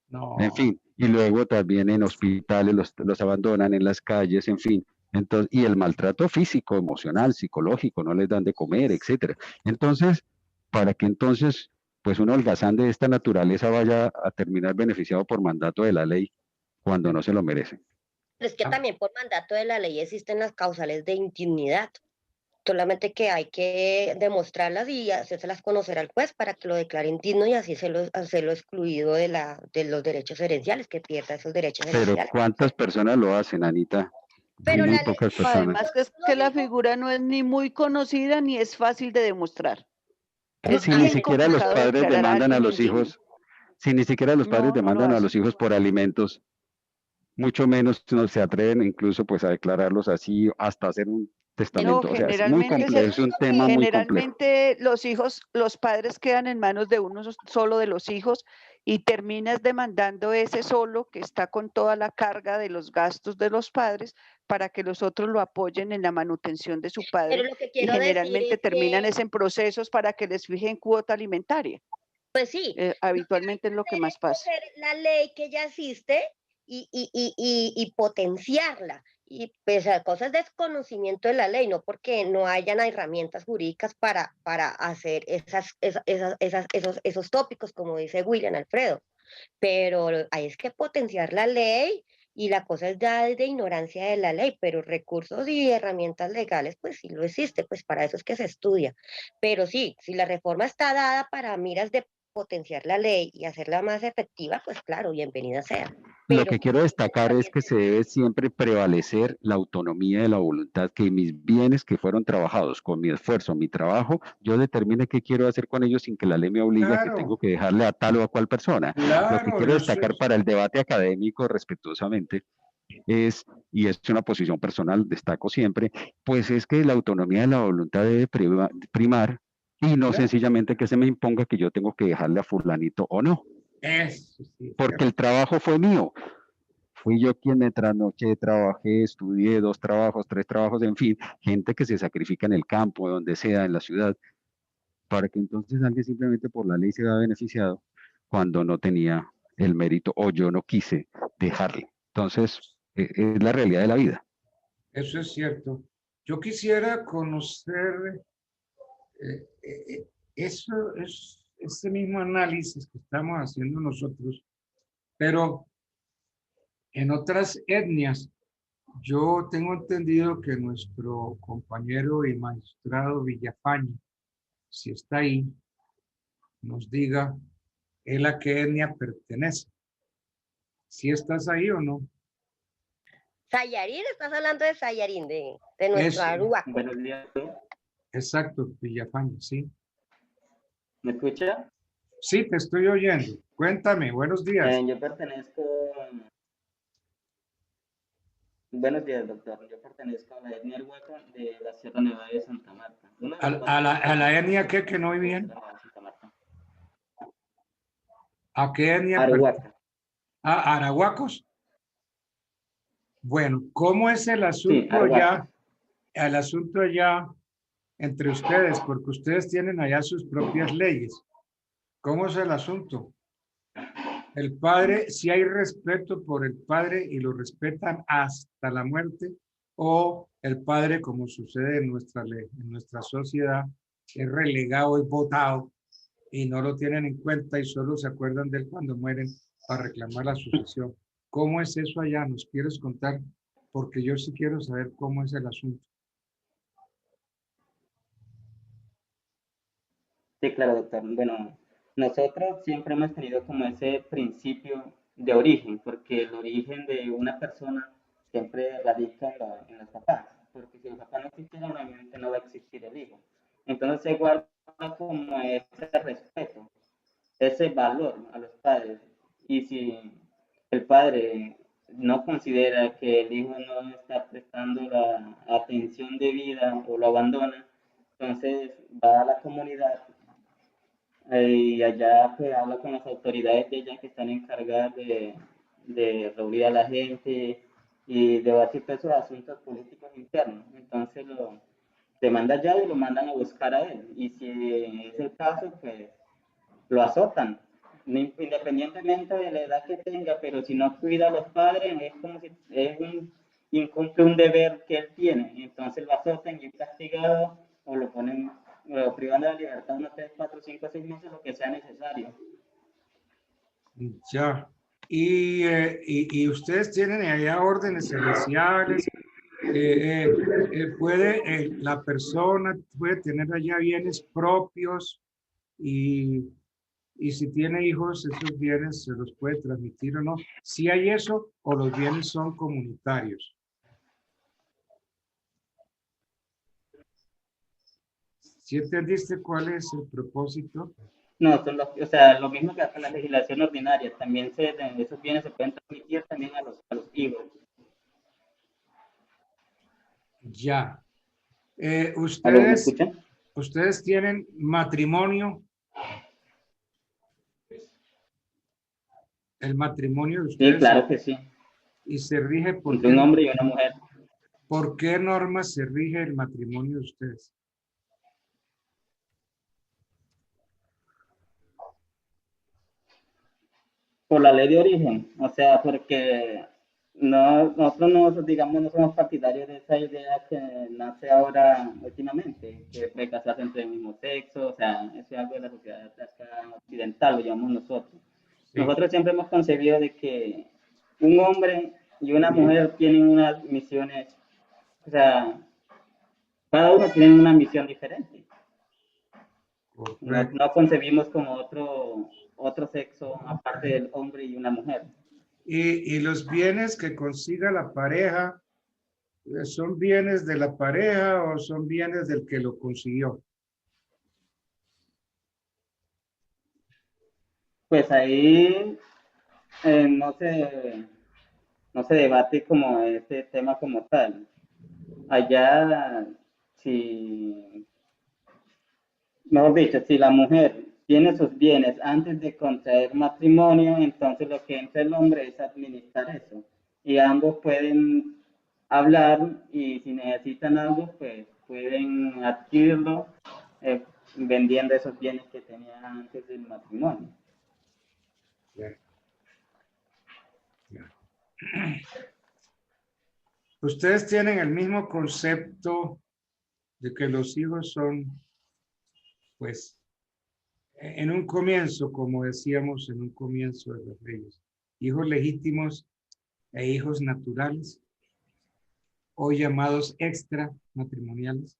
No. en fin. Y luego también en hospitales los abandonan en las calles, en fin. Entonces, y el maltrato físico, emocional, psicológico, no les dan de comer, etcétera. Entonces, para que entonces pues un holgazán de esta naturaleza vaya a terminar beneficiado por mandato de la ley cuando no se lo merece. Pero es que también por mandato de la ley existen las causales de indignidad. Solamente que hay que demostrarlas y hacérselas conocer al juez para que lo declare indigno y así hacerlo excluido de los derechos herenciales, que pierda esos derechos herenciales. Pero ¿cuántas personas lo hacen, Anita? Pero muy la ley, pocas personas. Además que es que la figura no es ni muy conocida ni es fácil de demostrar. Pero si ni siquiera los padres demandan a los hijos, si ni siquiera los padres demandan a los hijos por alimentos, mucho menos no se atreven incluso pues a declararlos así, hasta hacer un testamento. No, o sea, es muy complejo, es un tema muy complejo. Generalmente los padres quedan en manos de uno solo de los hijos y terminas demandando ese solo que está con toda la carga de los gastos de los padres para que los otros lo apoyen en la manutención de su padre. Y generalmente terminan en procesos para que les fijen cuota alimentaria. Pues sí. Habitualmente es lo que más pasa. La ley que ya existe y potenciarla. Y pues a cosas de desconocimiento de la ley, no porque no hayan herramientas jurídicas para hacer esos tópicos, como dice William Alfredo. Pero hay que potenciar la ley y la cosa es ya de ignorancia de la ley, pero recursos y herramientas legales, pues sí lo existe, pues para eso es que se estudia. Pero sí, si la reforma está dada para miras de potenciar la ley y hacerla más efectiva, pues claro, bienvenida sea. Lo que quiero destacar es que se debe siempre prevalecer la autonomía de la voluntad, que mis bienes que fueron trabajados con mi esfuerzo, mi trabajo, yo determine qué quiero hacer con ellos sin que la ley me obligue a que tengo que dejarle a tal o a cual persona. Lo que quiero destacar para el debate académico respetuosamente es, y es una posición personal, destaco siempre, pues es que la autonomía de la voluntad debe primar y no sencillamente que se me imponga que yo tengo que dejarle a fulanito o no. Porque el trabajo fue mío. Fui yo quien me trasnoché, trabajé, estudié 2 trabajos, 3 trabajos, en fin, gente que se sacrifica en el campo, donde sea, en la ciudad, para que entonces alguien simplemente por la ley se vea beneficiado cuando no tenía el mérito o yo no quise dejarle. Entonces, es la realidad de la vida. Eso es cierto. Yo quisiera conocer eso es ese mismo análisis que estamos haciendo nosotros, pero en otras etnias. Yo tengo entendido que nuestro compañero y magistrado Villafañe, si está ahí, nos diga él a qué etnia pertenece. ¿Si estás ahí o no? Sayarín, estás hablando de Sayarín, de nuestro Arhuaco. Buenos días. Exacto, Villafañe, sí. ¿Me escucha? Sí, te estoy oyendo. Cuéntame, buenos días. Yo pertenezco... Buenos días, doctor. Yo pertenezco a la etnia Arhuaco de la Sierra Nevada de Santa Marta. ¿A la etnia qué? Que no oí bien. ¿A qué etnia? Arhuaca. ¿A arahuacos? Bueno, ¿cómo es el asunto allá? El asunto allá entre ustedes, porque ustedes tienen allá sus propias leyes. ¿Cómo es el asunto? El padre, si hay respeto por el padre y lo respetan hasta la muerte, o el padre, como sucede en nuestra ley, en nuestra sociedad, es relegado y votado y no lo tienen en cuenta y solo se acuerdan de él cuando mueren para reclamar la sucesión. ¿Cómo es eso allá? ¿Nos quieres contar? Porque yo sí quiero saber cómo es el asunto. Sí, claro, doctor. Bueno, nosotros siempre hemos tenido como ese principio de origen, porque el origen de una persona siempre radica en los papás, porque si los papás no existieran, obviamente no va a existir el hijo. Entonces se guarda como ese respeto, ese valor a los padres. Y si el padre no considera que el hijo no está prestando la atención debida o lo abandona, entonces va a la comunidad y allá pues habla con las autoridades de allá que están encargadas de reunir a la gente y debatir todos esos asuntos políticos internos. Entonces lo demanda allá y lo mandan a buscar a él. Y si es el caso, pues lo azotan, independientemente de la edad que tenga, pero si no cuida a los padres, es como si incumple un deber que él tiene. Entonces lo azotan y es castigado o lo ponen, lo privan de la libertad unos 3, 4, 5, 6 meses, lo que sea necesario. Ya. Y ustedes tienen allá órdenes judiciales. La persona puede tener allá bienes propios y si tiene hijos, esos bienes se los puede transmitir o no. Si hay eso, o los bienes son comunitarios. ¿Sí entendiste cuál es el propósito? No, son o sea, lo mismo que hace la legislación ordinaria. También esos bienes se pueden transmitir también a los hijos. Ya. ¿Aló, me escuchan? Ustedes tienen matrimonio. El matrimonio de ustedes. Sí, claro que sí. Y se rige por entre un hombre y una mujer. ¿Por qué normas se rige el matrimonio de ustedes? Por la ley de origen, o sea, porque nosotros no, digamos, no somos partidarios de esa idea que nace ahora últimamente, que puede casarse entre el mismo sexo, o sea, eso es algo de la sociedad acá occidental, lo llamamos nosotros. Sí. Nosotros siempre hemos concebido de que un hombre y una mujer tienen unas misiones, o sea, cada uno tiene una misión diferente. No concebimos como otro sexo aparte del hombre y una mujer. Y los bienes que consiga la pareja, ¿son bienes de la pareja o son bienes del que lo consiguió? Pues ahí no se debate como este tema como tal. Allá, mejor dicho, si la mujer tiene sus bienes antes de contraer matrimonio, entonces lo que entra el hombre es administrar eso. Y ambos pueden hablar y si necesitan algo, pues pueden adquirirlo vendiendo esos bienes que tenían antes del matrimonio. Ustedes tienen el mismo concepto de que los hijos son, pues, en un comienzo, como decíamos en un comienzo de los reyes, hijos legítimos e hijos naturales, o llamados extramatrimoniales.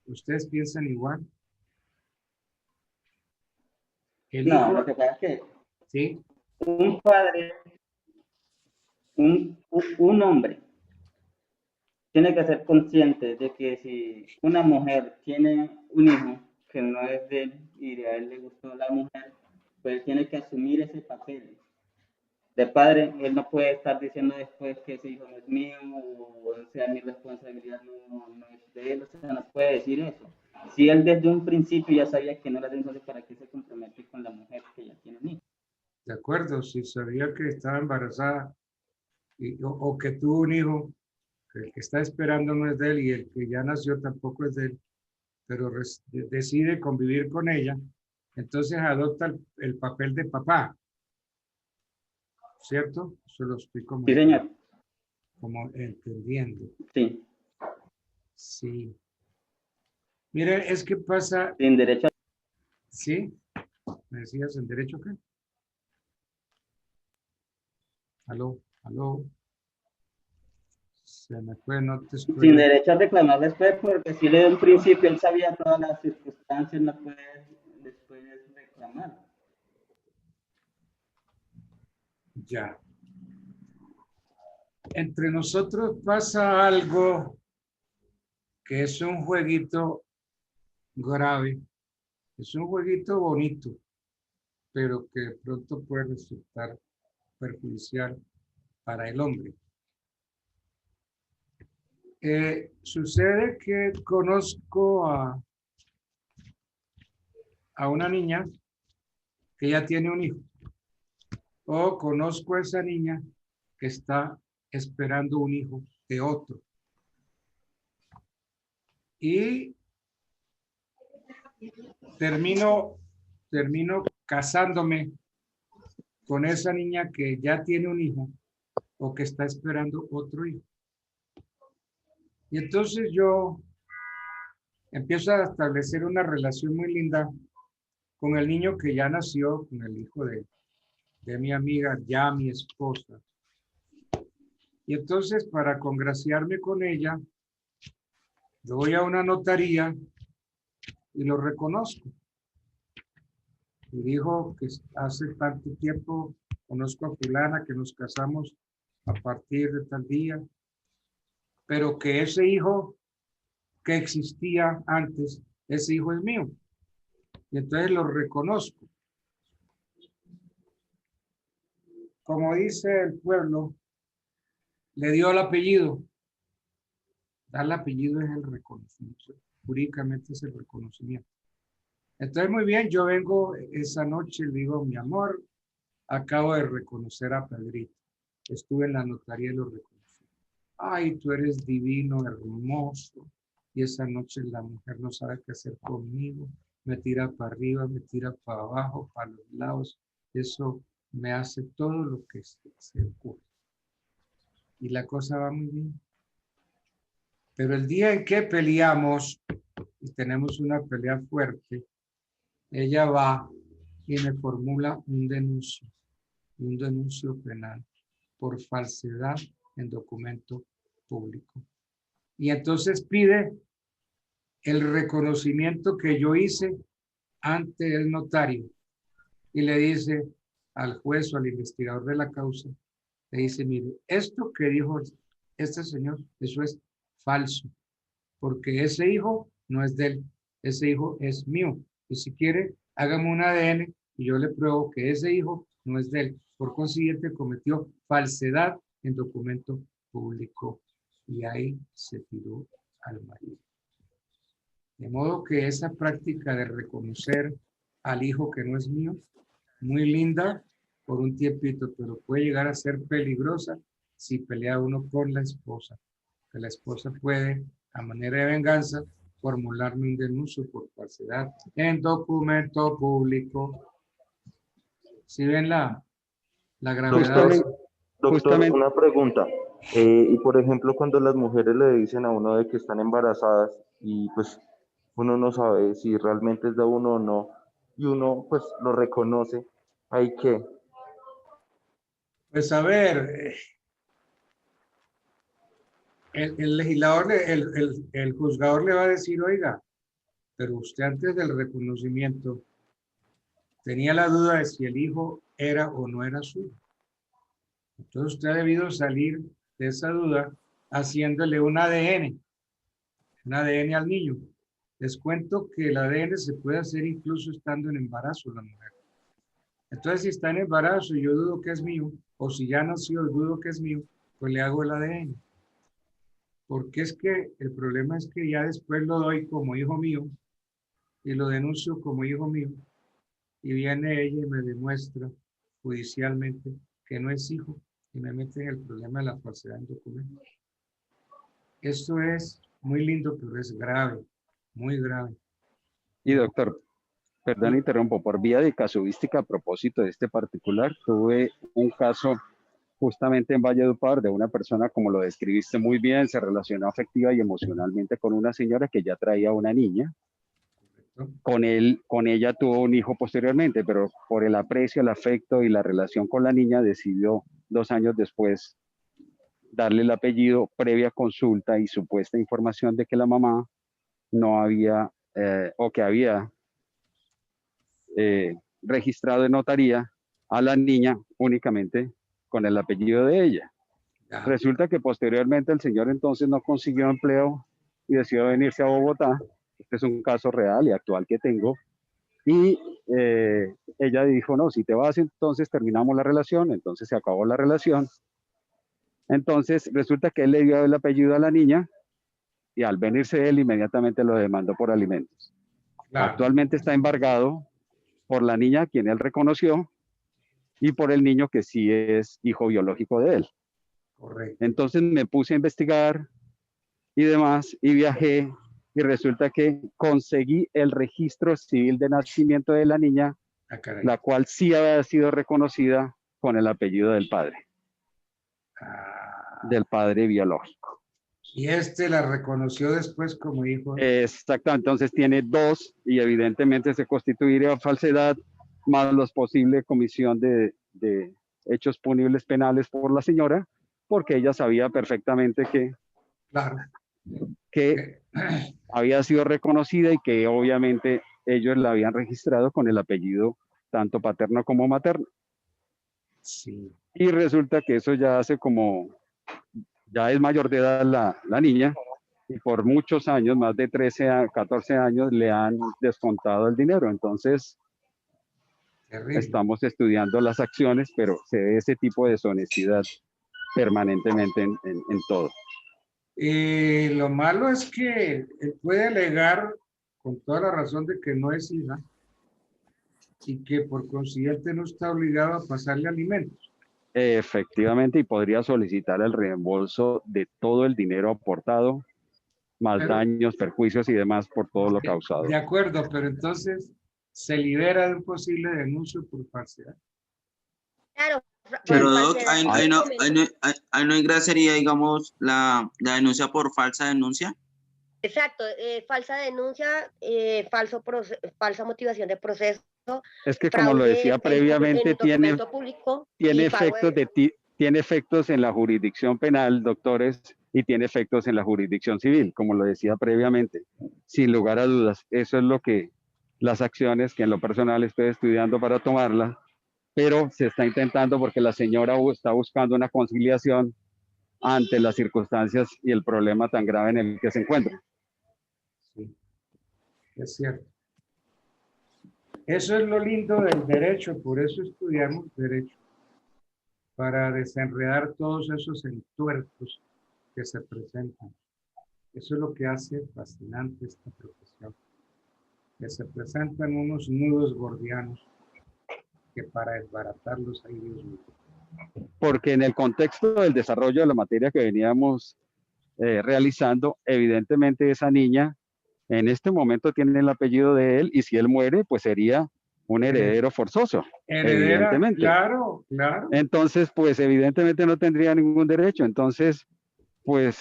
¿Ustedes piensan igual? No, lo que pasa es que ¿sí? Un padre, un hombre, tiene que ser consciente de que si una mujer tiene un hijo que no es de él y a él le gustó la mujer, pues él tiene que asumir ese papel de padre. Él no puede estar diciendo después que ese hijo no es mío o sea, mi responsabilidad no es de él, o sea, no puede decir eso. Si él desde un principio ya sabía que no era de entonces, ¿para qué se compromete con la mujer que ya tiene un hijo? De acuerdo, si sabía que estaba embarazada o que tuvo un hijo, que el que está esperando no es de él y el que ya nació tampoco es de él, pero decide convivir con ella, entonces adopta el papel de papá. ¿Cierto? Eso lo estoy como, sí, señor. Como entendiendo. Sí. Sí. Mire, es que pasa... En derecho. ¿Sí? ¿Me decías en derecho qué? Aló, aló. Se me fue, no te estoy... Sin derecho a reclamar después, porque si le da un principio, él sabía todas las circunstancias, no puede después reclamar. Ya. Entre nosotros pasa algo que es un jueguito grave, es un jueguito bonito, pero que de pronto puede resultar perjudicial para el hombre. Sucede que conozco a una niña que ya tiene un hijo, o conozco a esa niña que está esperando un hijo de otro. Y termino casándome con esa niña que ya tiene un hijo o que está esperando otro hijo. Y entonces yo empiezo a establecer una relación muy linda con el niño que ya nació, con el hijo de mi amiga, ya mi esposa. Y entonces, para congraciarme con ella, yo voy a una notaría y lo reconozco. Y dijo que hace tanto tiempo conozco a fulana, que nos casamos a partir de tal día, pero que ese hijo que existía antes, ese hijo es mío. Y entonces lo reconozco. Como dice el pueblo, le dio el apellido. Dar el apellido es el reconocimiento. Jurídicamente es el reconocimiento. Entonces, muy bien, yo vengo esa noche, le digo, mi amor, acabo de reconocer a Pedrito. Estuve en la notaría y lo reconocí. Ay, tú eres divino, hermoso. Y esa noche la mujer no sabe qué hacer conmigo. Me tira para arriba, me tira para abajo, para los lados. Eso me hace todo lo que se ocurre. Y la cosa va muy bien. Pero el día en que peleamos, y tenemos una pelea fuerte, ella va y me formula un denuncio penal por falsedad en documento público. Y entonces pide el reconocimiento que yo hice ante el notario y le dice al juez o al investigador de la causa, le dice, mire, esto que dijo este señor, eso es falso, porque ese hijo no es de él, ese hijo es mío. Y si quiere, hágame un ADN y yo le pruebo que ese hijo no es de él. Por consiguiente, cometió falsedad en documento público y ahí se tiró al marido. De modo que esa práctica de reconocer al hijo que no es mío, muy linda por un tiempito, pero puede llegar a ser peligrosa si pelea uno con la esposa. Que la esposa puede, a manera de venganza, formularme un denuncio por falsedad en documento público. ¿Sí ven la gravedad? Doctor, una pregunta. Y por ejemplo, cuando las mujeres le dicen a uno de que están embarazadas y pues uno no sabe si realmente es de uno o no, y uno pues lo reconoce, ¿hay qué? Pues a ver, el legislador, el juzgador le va a decir, oiga, pero usted antes del reconocimiento tenía la duda de si el hijo era o no era suyo. Entonces usted ha debido salir de esa duda haciéndole un ADN al niño. Les cuento que el ADN se puede hacer incluso estando en embarazo la mujer. Entonces, si está en embarazo y yo dudo que es mío, o si ya nació y dudo que es mío, pues le hago el ADN. Porque es que el problema es que ya después lo doy como hijo mío y lo denuncio como hijo mío y viene ella y me demuestra judicialmente que no es hijo y me mete en el problema de la falsedad en documentos. Esto es muy lindo, pero es grave, muy grave. Y doctor, perdón, interrumpo, por vía de casuística a propósito de este particular, tuve un caso justamente en Valledupar de una persona, como lo describiste muy bien, se relacionó afectiva y emocionalmente con una señora que ya traía una niña Correcto. Con ella tuvo un hijo posteriormente, pero por el aprecio, el afecto y la relación con la niña decidió 2 años después darle el apellido previa consulta y supuesta información de que la mamá no había o que había registrado en notaría a la niña únicamente con el apellido de ella. Ya. Resulta que posteriormente el señor entonces no consiguió empleo y decidió venirse a Bogotá. Este es un caso real y actual que tengo. Y ella dijo, no, si te vas entonces terminamos la relación. Entonces se acabó la relación. Entonces resulta que él le dio el apellido a la niña y al venirse él inmediatamente lo demandó por alimentos. Claro. Actualmente está embargado por la niña, quien él reconoció, y por el niño que sí es hijo biológico de él. Correcto. Entonces me puse a investigar y demás, y viajé, y resulta que conseguí el registro civil de nacimiento de la niña, la cual sí había sido reconocida con el apellido del padre biológico. Y este la reconoció después como hijo. Exacto, entonces tiene 2 y evidentemente se constituiría falsedad más los posible comisión de hechos punibles penales por la señora, porque ella sabía perfectamente que había sido reconocida y que obviamente ellos la habían registrado con el apellido tanto paterno como materno. Sí. Y resulta que eso ya hace ya es mayor de edad la niña, y por muchos años, más de 13 a 14 años, le han descontado el dinero. Entonces, terrible. Estamos estudiando las acciones, pero se ve ese tipo de deshonestidad permanentemente en todo. Lo malo es que él puede alegar con toda la razón de que no es hija y que por consiguiente no está obligado a pasarle alimentos. Efectivamente, y podría solicitar el reembolso de todo el dinero aportado, más daños, perjuicios y demás por todo lo causado. De acuerdo, pero entonces se libera de un posible denuncio por falsedad. Claro, pero Doc, ahí no ingresaría, digamos, la denuncia por falsa denuncia. Exacto, falsa denuncia, falsa motivación de proceso. Es que como lo decía previamente, tiene efectos en la jurisdicción penal, doctores, y tiene efectos en la jurisdicción civil, como lo decía previamente, sin lugar a dudas. Eso es lo que las acciones que en lo personal estoy estudiando para tomarlas, pero se está intentando porque la señora está buscando una conciliación ante las circunstancias y el problema tan grave en el que se encuentra. Sí, es cierto. Eso es lo lindo del derecho, por eso estudiamos derecho, para desenredar todos esos entuertos que se presentan. Eso es lo que hace fascinante esta profesión, que se presentan unos nudos gordianos que para desbaratarlos hay Dios mío. Porque en el contexto del desarrollo de la materia que veníamos realizando, evidentemente esa niña en este momento tiene el apellido de él y si él muere, pues sería un heredero forzoso. Evidentemente. Claro, claro. Entonces, pues evidentemente no tendría ningún derecho. Entonces, pues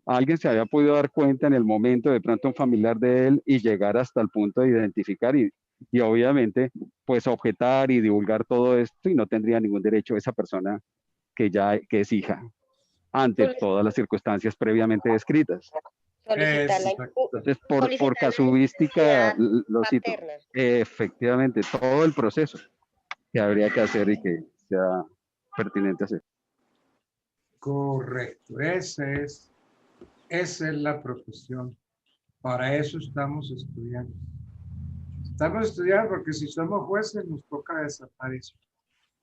alguien se había podido dar cuenta en el momento, de pronto un familiar de él, y llegar hasta el punto de identificar y obviamente, pues objetar y divulgar todo esto y no tendría ningún derecho esa persona que es hija, ante todas las circunstancias previamente descritas. Entonces, por casuística, lo cito. Efectivamente, todo el proceso que habría que hacer y que sea pertinente hacer. Correcto, esa es la profesión. Para eso estamos estudiando. Estamos estudiando porque si somos jueces nos toca desaparecer.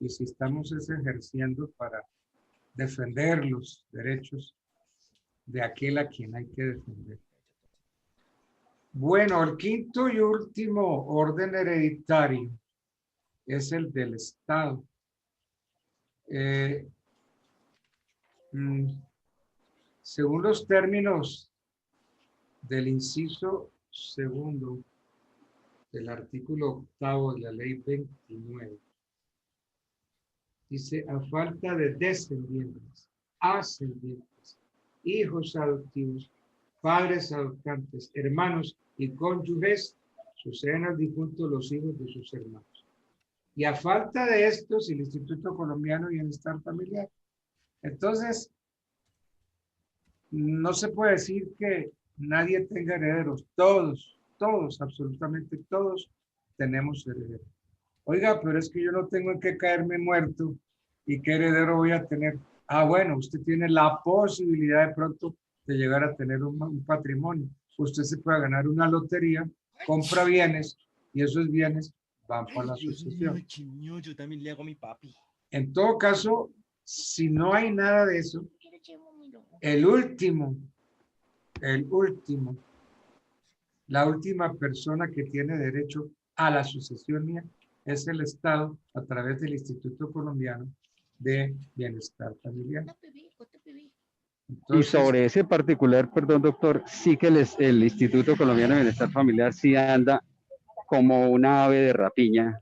Y si estamos ejerciendo para defender los derechos de aquel a quien hay que defender. Bueno, el quinto y último orden hereditario es el del Estado. Según los términos del inciso segundo del artículo 8 de la ley 29, dice, a falta de descendientes, ascendientes, hijos adoptivos, padres adoptantes, hermanos y cónyuges, suceden al difunto los hijos de sus hermanos. Y a falta de estos, el Instituto Colombiano de Bienestar Familiar. Entonces, no se puede decir que nadie tenga herederos. Todos, absolutamente todos tenemos herederos. Oiga, pero es que yo no tengo en qué caerme muerto y qué heredero voy a tener. Ah, bueno, usted tiene la posibilidad de pronto de llegar a tener un patrimonio. Usted se puede ganar una lotería, compra bienes y esos bienes van para la sucesión. Yo también le hago a mi papi. En todo caso, si no hay nada de eso, la última persona que tiene derecho a la sucesión mía es el Estado a través del Instituto Colombiano de Bienestar Familiar. Entonces, y sobre ese particular, perdón doctor, sí que el Instituto Colombiano de Bienestar Familiar sí anda como una ave de rapiña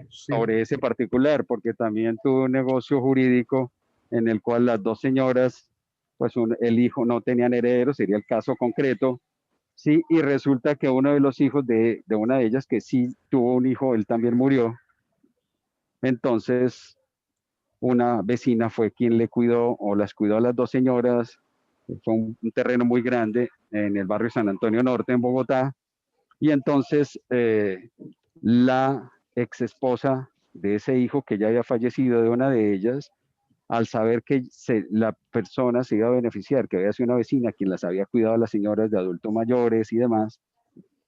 sobre ese particular, porque también tuvo un negocio jurídico en el cual las dos señoras, pues el hijo no tenían herederos, sería el caso concreto, sí, y resulta que uno de los hijos de una de ellas, que sí tuvo un hijo, él también murió. Entonces, una vecina fue quien le cuidó o las cuidó a las dos señoras. Fue un terreno muy grande en el barrio San Antonio Norte, en Bogotá. Y entonces, la ex esposa de ese hijo que ya había fallecido, de una de ellas, al saber que la persona se iba a beneficiar, que había sido una vecina quien las había cuidado a las señoras de adultos mayores y demás,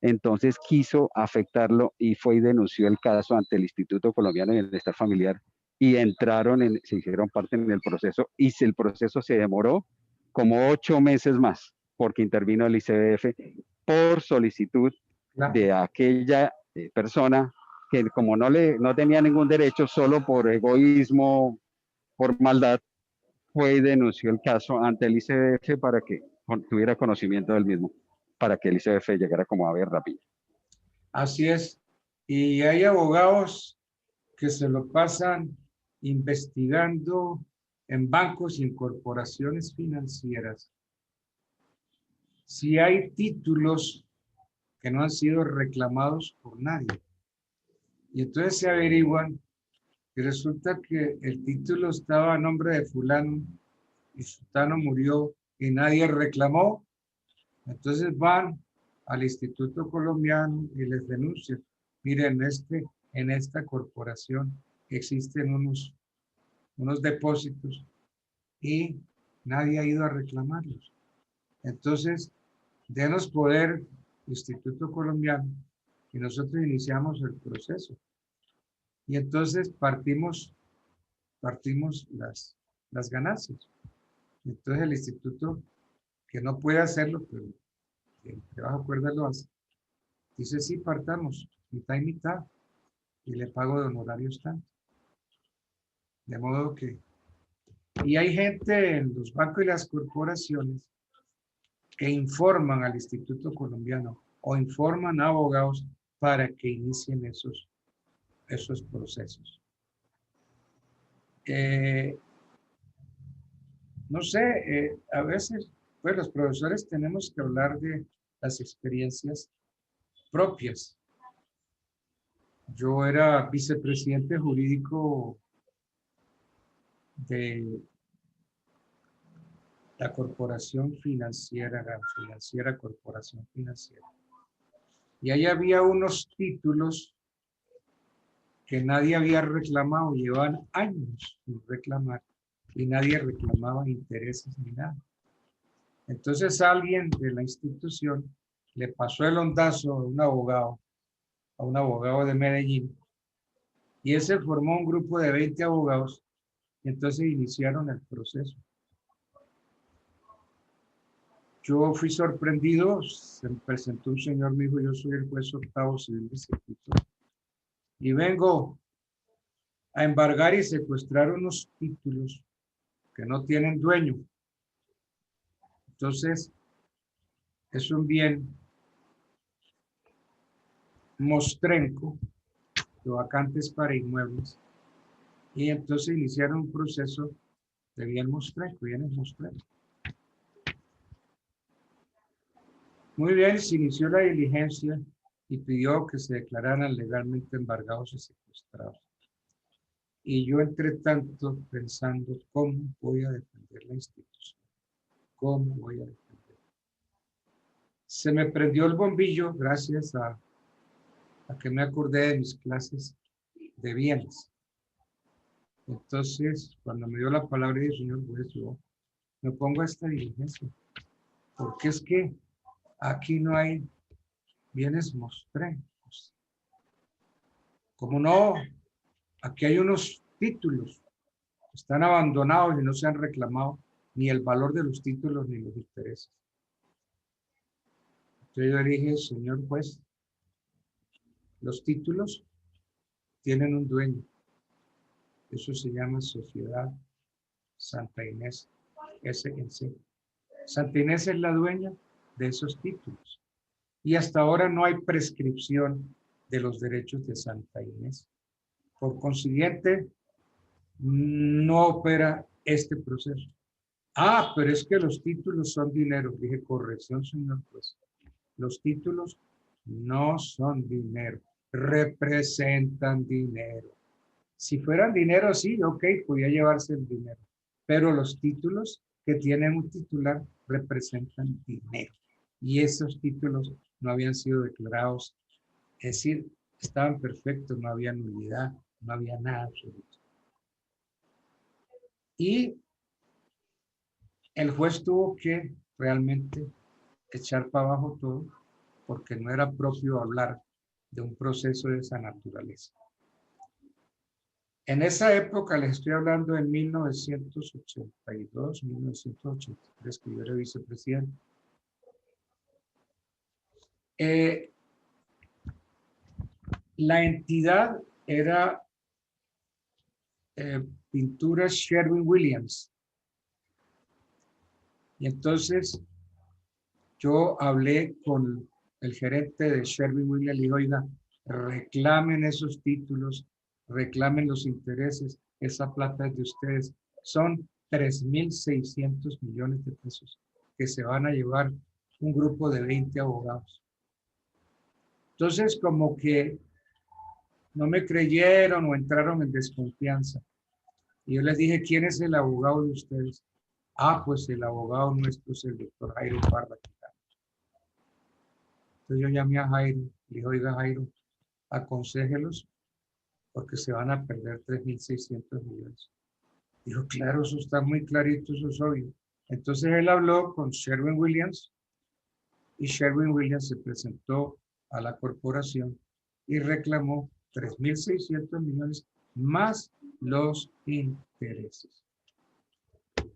entonces quiso afectarlo y fue y denunció el caso ante el Instituto Colombiano de Bienestar Familiar y se hicieron parte en el proceso y el proceso se demoró como 8 meses más porque intervino el ICBF por solicitud de aquella persona que como no tenía ningún derecho, solo por egoísmo, por maldad, fue y denunció el caso ante el ICBF para que tuviera conocimiento del mismo, para que el ICBF llegara como ave rápida. Así es. Y hay abogados que se lo pasan investigando en bancos y en corporaciones financieras. Si hay títulos que no han sido reclamados por nadie. Y entonces se averiguan y resulta que el título estaba a nombre de fulano y sultano murió y nadie reclamó. Entonces van al Instituto Colombiano y les denuncian. Miren, en esta corporación existen unos depósitos y nadie ha ido a reclamarlos. Entonces, denos poder, Instituto Colombiano, y nosotros iniciamos el proceso. Y entonces partimos las ganancias. Entonces el instituto, que no puede hacerlo, pero de bajo cuerda lo hace, dice sí, partamos, mitad y mitad, y le pago de honorarios tanto. De modo que... Y hay gente en los bancos y las corporaciones que informan al Instituto Colombiano o informan a abogados para que inicien esos procesos. No sé, a veces, pues los profesores tenemos que hablar de las experiencias propias. Yo era vicepresidente jurídico de la corporación financiera, la financiera corporación financiera. Y ahí había unos títulos que nadie había reclamado, llevaban años sin reclamar y nadie reclamaba intereses ni nada. Entonces alguien de la institución le pasó el ondazo a un abogado de Medellín, y ese formó un grupo de 20 abogados y entonces iniciaron el proceso. Yo fui sorprendido, se me presentó un señor, me dijo, yo soy el juez octavo civil de circuito y vengo a embargar y secuestrar unos títulos que no tienen dueño. Entonces, es un bien mostrenco de vacantes para inmuebles y entonces iniciaron un proceso de bienes mostrenco. Muy bien, se inició la diligencia y pidió que se declararan legalmente embargados y secuestrados. Y yo, entre tanto, pensando cómo voy a defender la institución, cómo voy a defender. Se me prendió el bombillo gracias a que me acordé de mis clases de bienes. Entonces, cuando me dio la palabra del señor juez, yo me pongo a esta diligencia, porque es que aquí no hay bienes mostreros. ¿Cómo no? Aquí hay unos títulos que están abandonados y no se han reclamado ni el valor de los títulos ni los intereses. Entonces yo le dije, señor juez, los títulos tienen un dueño. Eso se llama Sociedad Santa Inés S.N.C. Santa Inés es la dueña de esos títulos. Y hasta ahora no hay prescripción de los derechos de Santa Inés. Por consiguiente, no opera este proceso. Ah, pero es que los títulos son dinero. Dije, corrección, señor juez. Los títulos no son dinero, representan dinero. Si fueran dinero, sí, ok, podía llevarse el dinero. Pero los títulos que tienen un titular representan dinero. Y esos títulos no habían sido declarados. Es decir, estaban perfectos, no había nulidad, no había nada absoluto. Y el juez tuvo que realmente echar para abajo todo, porque no era propio hablar de un proceso de esa naturaleza. En esa época, les estoy hablando en 1982, 1983, que yo era vicepresidente. La entidad era Pinturas Sherwin-Williams. Y entonces yo hablé con el gerente de Sherwin-Williams y le dije, oiga, reclamen esos títulos, reclamen los intereses, esa plata es de ustedes. Son 3.600 millones de pesos que se van a llevar un grupo de 20 abogados. Entonces, como que no me creyeron o entraron en desconfianza. Y yo les dije, ¿quién es el abogado de ustedes? Ah, pues el abogado nuestro es el doctor Jairo Parra. Entonces yo llamé a Jairo, le dije, oiga Jairo, aconséjelos porque se van a perder 3.600 millones. Dijo, claro, eso está muy clarito, eso es obvio. Entonces él habló con Sherwin-Williams y Sherwin-Williams se presentó a la corporación y reclamó 3.600 millones más los intereses.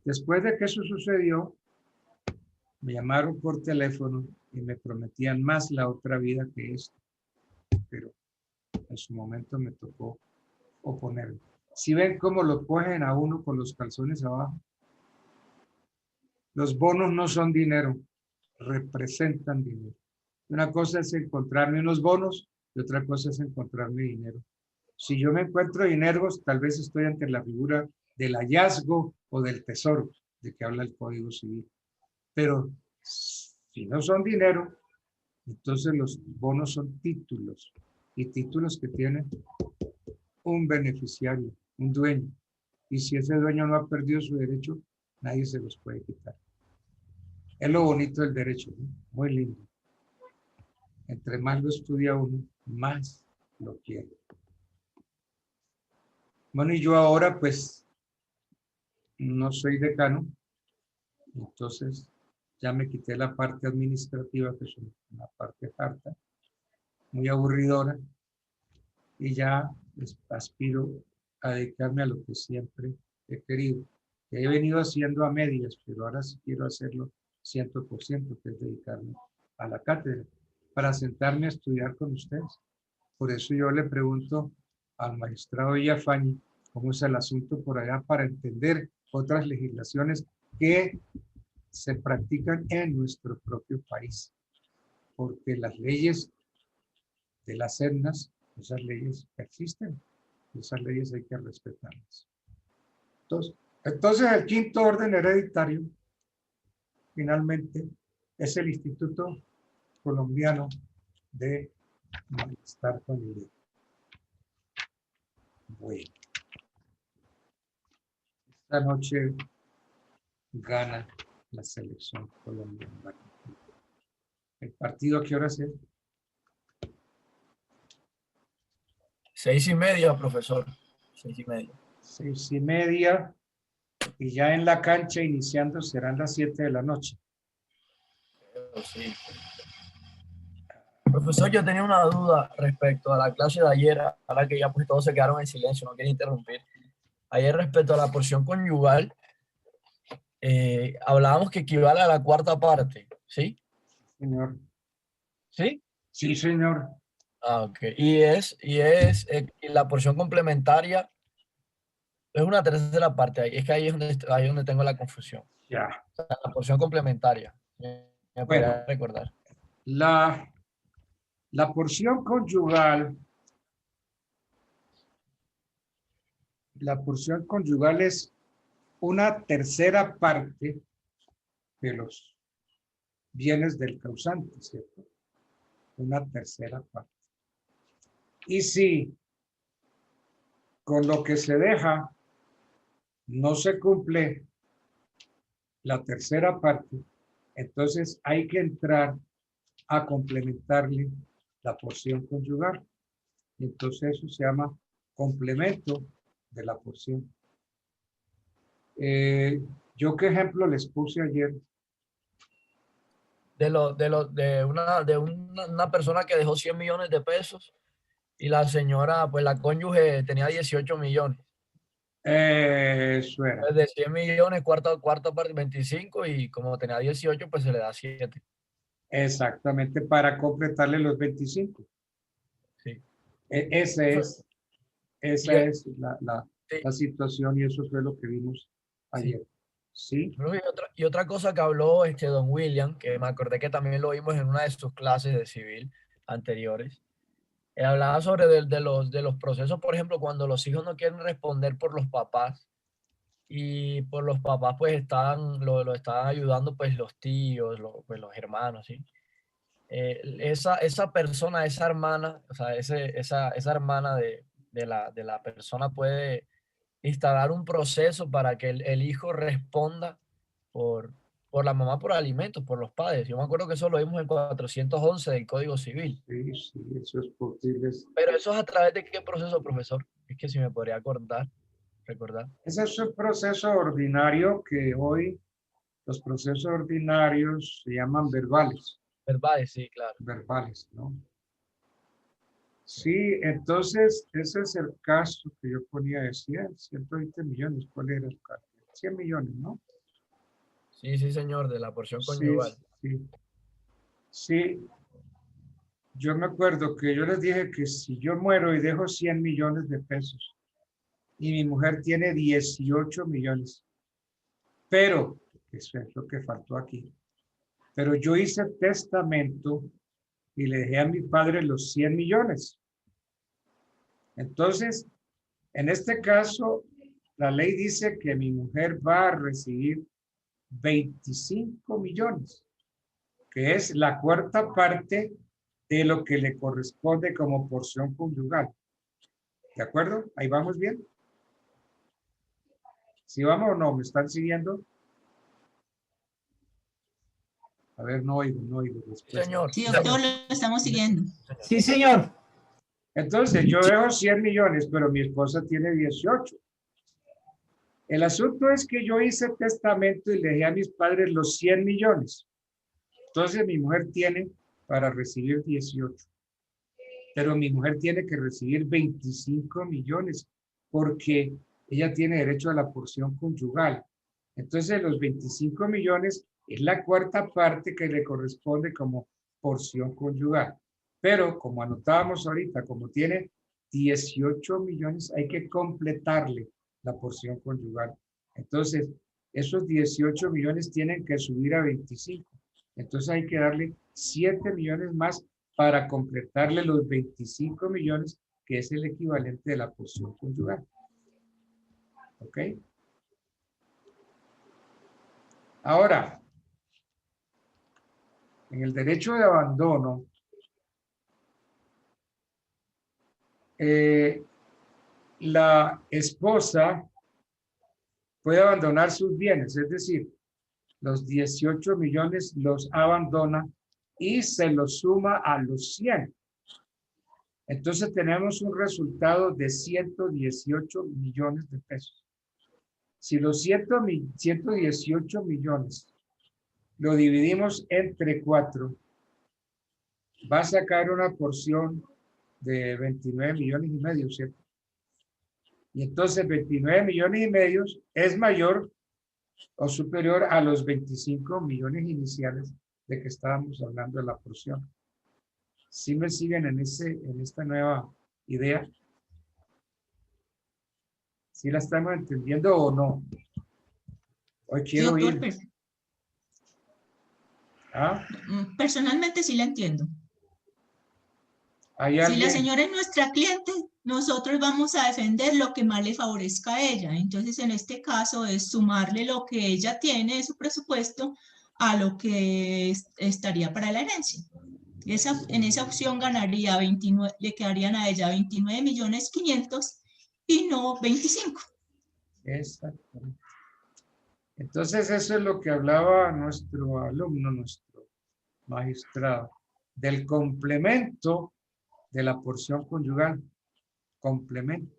Después de que eso sucedió, me llamaron por teléfono y me prometían más la otra vida que esta, pero en su momento me tocó oponerme. Si ven cómo lo cogen a uno con los calzones abajo, los bonos no son dinero, representan dinero. Una cosa es encontrarme unos bonos y otra cosa es encontrarme dinero. Si yo me encuentro dinero, tal vez estoy ante la figura del hallazgo o del tesoro, de que habla el Código Civil. Pero si no son dinero, entonces los bonos son títulos, y títulos que tienen un beneficiario, un dueño. Y si ese dueño no ha perdido su derecho, nadie se los puede quitar. Es lo bonito del derecho, ¿no? Muy lindo. Entre más lo estudia uno, más lo quiere. Bueno, y yo ahora pues no soy decano, entonces ya me quité la parte administrativa, que es una parte harta, muy aburridora, y ya aspiro a dedicarme a lo que siempre he querido. He venido haciendo a medias, pero ahora sí quiero hacerlo 100%, que es dedicarme a la cátedra, para sentarme a estudiar con ustedes. Por eso yo le pregunto al magistrado Villafañe cómo es el asunto por allá, para entender otras legislaciones que se practican en nuestro propio país. Porque las leyes de las etnias, esas leyes existen, esas leyes hay que respetarlas. Entonces el quinto orden hereditario, finalmente, es el Instituto Colombiano de Malestar familiar. Bueno. Esta noche gana la selección colombiana. ¿El partido a qué hora es? 6:30, profesor. 6:30. 6:30. Y ya en la cancha iniciando serán las 7 de la noche. Sí. Profesor, yo tenía una duda respecto a la clase de ayer, ahora que ya pues todos se quedaron en silencio, no quiero interrumpir. Ayer respecto a la porción conyugal, hablábamos que equivale a la cuarta parte, ¿sí? Señor. ¿Sí? Sí, señor. Ah, ok. Y la porción complementaria es una tercera parte. Es que ahí es donde tengo la confusión. Ya. O sea, la porción complementaria. Me podría recordar. La porción conyugal. La porción conyugal es una tercera parte de los bienes del causante, ¿cierto? Una tercera parte. Y si con lo que se deja no se cumple la tercera parte, entonces hay que entrar a complementarle la porción conyugal. Entonces eso se llama complemento de la porción. ¿Yo qué ejemplo les puse ayer? De una persona que dejó 100 millones de pesos y la señora, pues la cónyuge tenía 18 millones. Eso era. De 100 millones, cuarta parte 25 y como tenía 18, pues se le da 7. Exactamente, para completarle los 25. Sí. Esa es la situación y eso fue lo que vimos ayer. ¿Sí? Y otra cosa que habló don William, que me acordé que también lo vimos en una de sus clases de civil anteriores, hablaba sobre de los procesos, por ejemplo, cuando los hijos no quieren responder por los papás y por los papás pues lo están ayudando pues los tíos, pues los hermanos, ¿sí? Esa persona, esa hermana, o sea, esa hermana de la persona puede instalar un proceso para que el hijo responda por la mamá por alimentos, por los padres. Yo me acuerdo que eso lo vimos en 411 del Código Civil. Sí, eso es posible. Pero eso es a través de qué proceso, profesor? Es que si me podría recordar. Ese es un proceso ordinario que hoy los procesos ordinarios se llaman verbales. Verbales, sí, claro. Verbales, ¿no? Sí, entonces ese es el caso que yo ponía de 120 millones. ¿Cuál era el caso? 100 millones, ¿no? Sí, señor, de la porción conyugal. Sí. Yo me acuerdo que yo les dije que si yo muero y dejo 100 millones de pesos y mi mujer tiene 18 millones, pero, eso es lo que faltó aquí, pero yo hice testamento y le dejé a mi padre los 100 millones. Entonces, en este caso, la ley dice que mi mujer va a recibir 25 millones, que es la cuarta parte de lo que le corresponde como porción conyugal. ¿De acuerdo? ¿Ahí vamos bien? ¿Sí vamos o no? ¿Me están siguiendo? A ver, no oigo. Señor. Sí, doctor, lo estamos siguiendo. Sí, señor. Entonces, yo dejo 100 millones, pero mi esposa tiene 18. El asunto es que yo hice testamento y le dejé a mis padres los 100 millones. Entonces, mi mujer tiene para recibir 18. Pero mi mujer tiene que recibir 25 millones porque ella tiene derecho a la porción conyugal. Entonces, los 25 millones es la cuarta parte que le corresponde como porción conyugal. Pero, como anotábamos ahorita, como tiene 18 millones, hay que completarle la porción conyugal. Entonces, esos 18 millones tienen que subir a 25. Entonces, hay que darle 7 millones más para completarle los 25 millones, que es el equivalente de la porción conyugal. ¿Ok? Ahora, en el derecho de abandono, la esposa puede abandonar sus bienes, es decir, los 18 millones los abandona y se los suma a los 100. Entonces tenemos un resultado de 118 millones de pesos. Si los 118 millones lo dividimos entre 4, va a sacar una porción de 29 millones y medio, ¿cierto? Y entonces 29 millones y medio es mayor o superior a los 25 millones iniciales de que estábamos hablando de la porción. ¿Sí me siguen en esta nueva idea? ¿Sí la estamos entendiendo o no? Hoy quiero ir. ¿Ah? Personalmente sí la entiendo. Si la señora es nuestra cliente, nosotros vamos a defender lo que más le favorezca a ella. Entonces, en este caso, es sumarle lo que ella tiene de su presupuesto a lo que estaría para la herencia. En esa opción ganaría 29, le quedarían a ella 29 millones 500 y no 25. Exactamente. Entonces, eso es lo que hablaba nuestro alumno, nuestro magistrado, del complemento de la porción conyugal, complemento.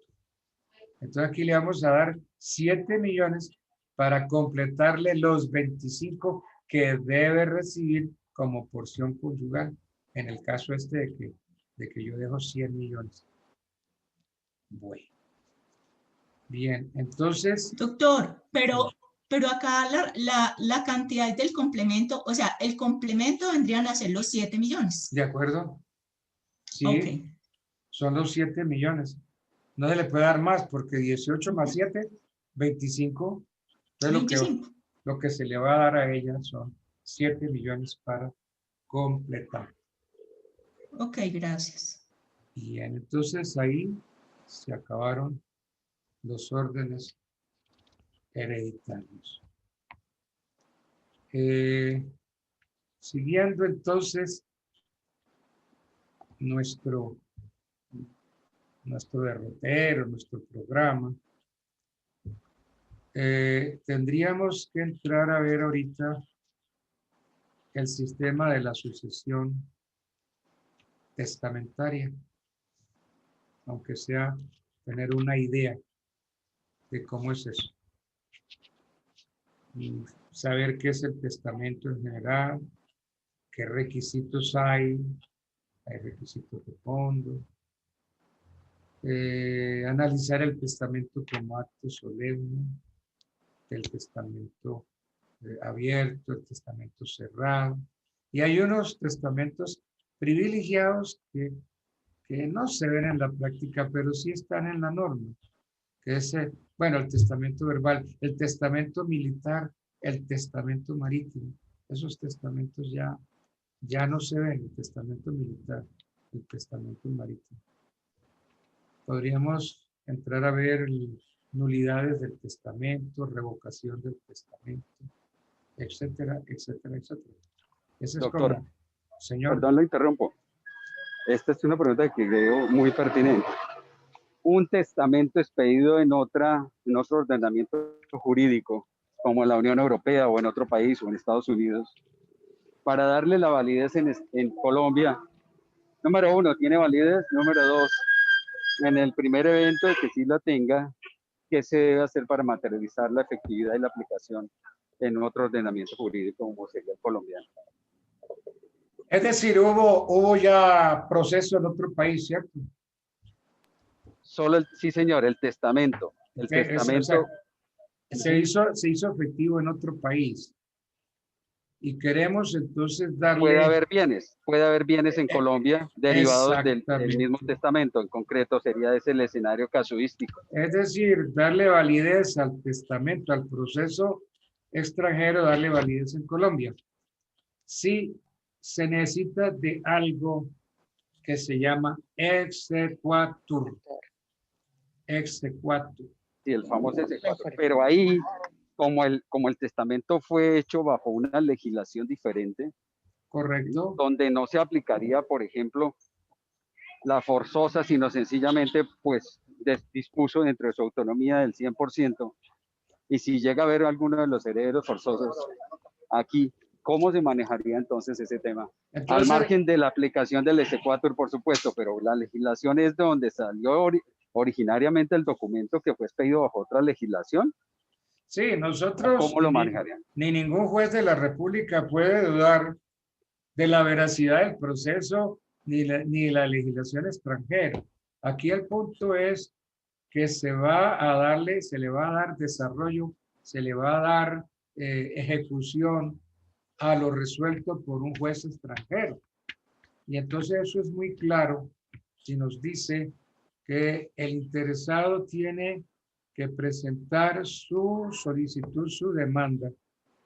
Entonces aquí le vamos a dar 7 millones para completarle los 25 que debe recibir como porción conyugal, en el caso de que yo dejo 100 millones. Bueno. Bien, entonces... Doctor, pero acá la cantidad del complemento, o sea, el complemento vendrían a ser los 7 millones. ¿De acuerdo? Sí, okay. Son los 7 millones. No se le puede dar más porque 18 más 7, 25. Entonces 25. Lo que se le va a dar a ella son 7 millones para completar. Ok, gracias. Bien, entonces ahí se acabaron los órdenes hereditarios. Siguiendo entonces nuestro derrotero, nuestro programa, tendríamos que entrar a ver ahorita el sistema de la sucesión testamentaria, aunque sea tener una idea de cómo es eso. Y saber qué es el testamento en general, qué requisitos hay requisitos de fondo, analizar el testamento como acto solemne, el testamento abierto, el testamento cerrado, y hay unos testamentos privilegiados que no se ven en la práctica, pero sí están en la norma, que es, bueno, el testamento verbal, el testamento militar, el testamento marítimo. Esos testamentos ya no se ven, el testamento militar, el testamento marítimo. Podríamos entrar a ver nulidades del testamento, revocación del testamento, etcétera, etcétera, etcétera. Ese Doctor, es como, señor. Perdón, lo interrumpo. Esta es una pregunta que creo muy pertinente. Un testamento expedido en otro ordenamiento jurídico, como en la Unión Europea o en otro país o en Estados Unidos, para darle la validez en Colombia, número 1, ¿tiene validez? Número 2, en el primer evento de que sí la tenga, ¿qué se debe hacer para materializar la efectividad y la aplicación en otro ordenamiento jurídico como sería el colombiano? Es decir, hubo ya proceso en otro país, ¿cierto? Solo sí, señor, el testamento. El testamento se hizo efectivo en otro país. Y queremos entonces darle... Puede haber bienes en Colombia derivados del mismo testamento. En concreto, sería ese el escenario casuístico. Es decir, darle validez al testamento, al proceso extranjero, darle validez en Colombia. Sí, se necesita de algo que se llama exequatur. Exequatur. Sí, el famoso exequatur. Pero ahí, como el testamento fue hecho bajo una legislación diferente. Correcto. Donde no se aplicaría, por ejemplo, la forzosa, sino sencillamente pues dispuso dentro de su autonomía del 100%. Y si llega a haber alguno de los herederos forzosos aquí, ¿cómo se manejaría entonces ese tema? Al margen de la aplicación del exequatur, por supuesto, pero la legislación es de donde salió originariamente el documento que fue expedido bajo otra legislación. Sí, nosotros, ¿cómo lo manejarían? Ni ningún juez de la República puede dudar de la veracidad del proceso ni la legislación extranjera. Aquí el punto es que se le va a dar desarrollo, se le va a dar ejecución a lo resuelto por un juez extranjero. Y entonces eso es muy claro si nos dice que el interesado tiene que presentar su solicitud, su demanda,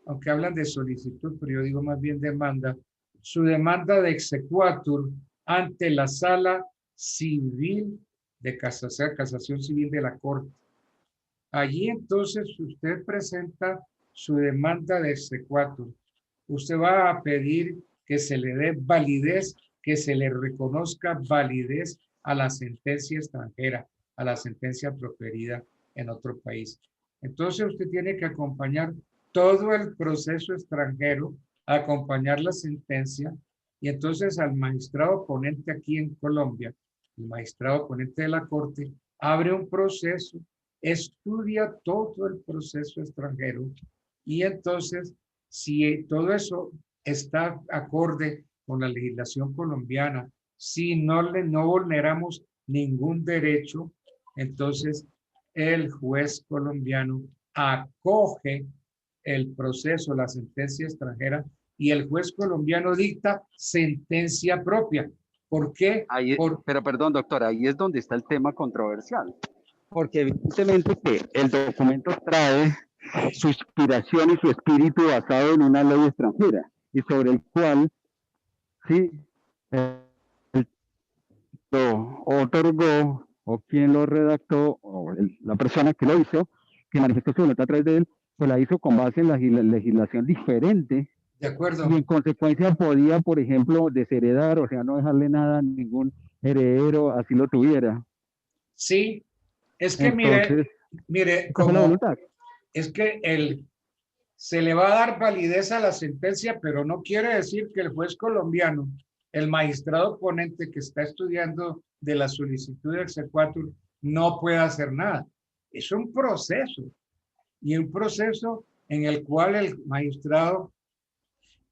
aunque hablan de solicitud, pero yo digo más bien demanda, su demanda de exequatur ante la sala civil de casación civil de la Corte. Allí entonces usted presenta su demanda de exequatur. Usted va a pedir que se le dé validez, que se le reconozca validez a la sentencia extranjera, a la sentencia proferida en otro país. Entonces usted tiene que acompañar todo el proceso extranjero, acompañar la sentencia, y entonces al magistrado ponente aquí en Colombia, el magistrado ponente de la Corte, abre un proceso, estudia todo el proceso extranjero, y entonces si todo eso está acorde con la legislación colombiana, si no vulneramos ningún derecho, entonces el juez colombiano acoge el proceso, la sentencia extranjera, y el juez colombiano dicta sentencia propia. ¿Por qué? Pero perdón, doctor, ahí es donde está el tema controversial. Porque evidentemente que el documento trae su inspiración y su espíritu basado en una ley extranjera, y sobre el cual, sí, lo otorgó, o quien lo redactó, o la persona que lo hizo, que manifestó su voluntad a través de él, pues la hizo con base en la legislación diferente. De acuerdo. Y en consecuencia podía, por ejemplo, desheredar, o sea, no dejarle nada a ningún heredero, así lo tuviera. Sí, es que entonces, mire, como es que se le va a dar validez a la sentencia, pero no quiere decir que el juez colombiano, el magistrado ponente que está estudiando de la solicitud de exequatur, no pueda hacer nada. Es un proceso, y un proceso en el cual el magistrado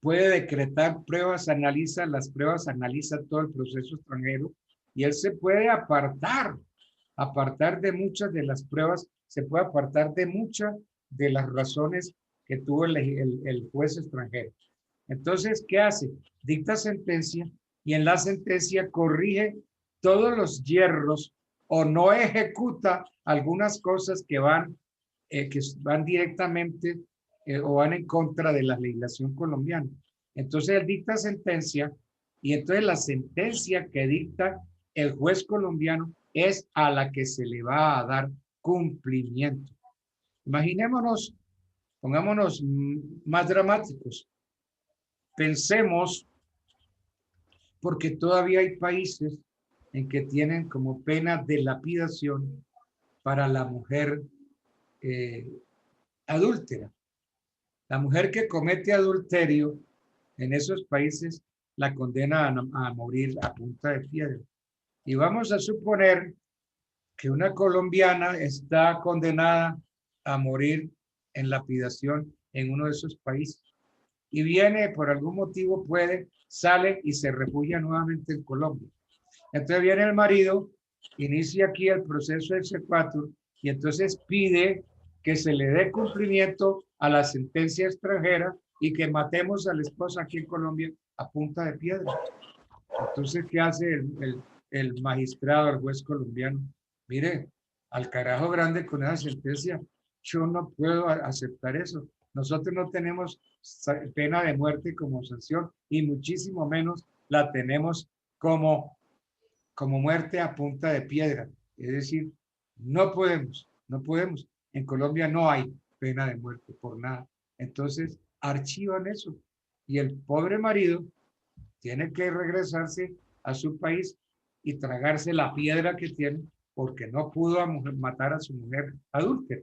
puede decretar pruebas, analiza las pruebas, analiza todo el proceso extranjero, y él se puede apartar de muchas de las pruebas, se puede apartar de muchas de las razones que tuvo el juez extranjero. Entonces, ¿qué hace? Dicta sentencia, y en la sentencia corrige todos los yerros o no ejecuta algunas cosas que van directamente o van en contra de la legislación colombiana. Entonces él dicta sentencia, y entonces la sentencia que dicta el juez colombiano es a la que se le va a dar cumplimiento. Imaginémonos, pongámonos más dramáticos. Pensemos, porque todavía hay países en que tienen como pena de lapidación para la mujer adúltera. La mujer que comete adulterio en esos países la condena a morir a punta de piedra. Y vamos a suponer que una colombiana está condenada a morir en lapidación en uno de esos países. Y viene, por algún motivo sale y se refugia nuevamente en Colombia. Entonces viene el marido, inicia aquí el proceso de exequatur, y entonces pide que se le dé cumplimiento a la sentencia extranjera y que matemos a la esposa aquí en Colombia a punta de piedra. Entonces, ¿qué hace el magistrado, el juez colombiano? Mire, al carajo grande con esa sentencia, yo no puedo aceptar eso. Nosotros no tenemos pena de muerte como sanción, y muchísimo menos la tenemos como muerte a punta de piedra. Es decir, no podemos. En Colombia no hay pena de muerte por nada. Entonces, archivan eso. Y el pobre marido tiene que regresarse a su país y tragarse la piedra que tiene porque no pudo matar a su mujer adúltera,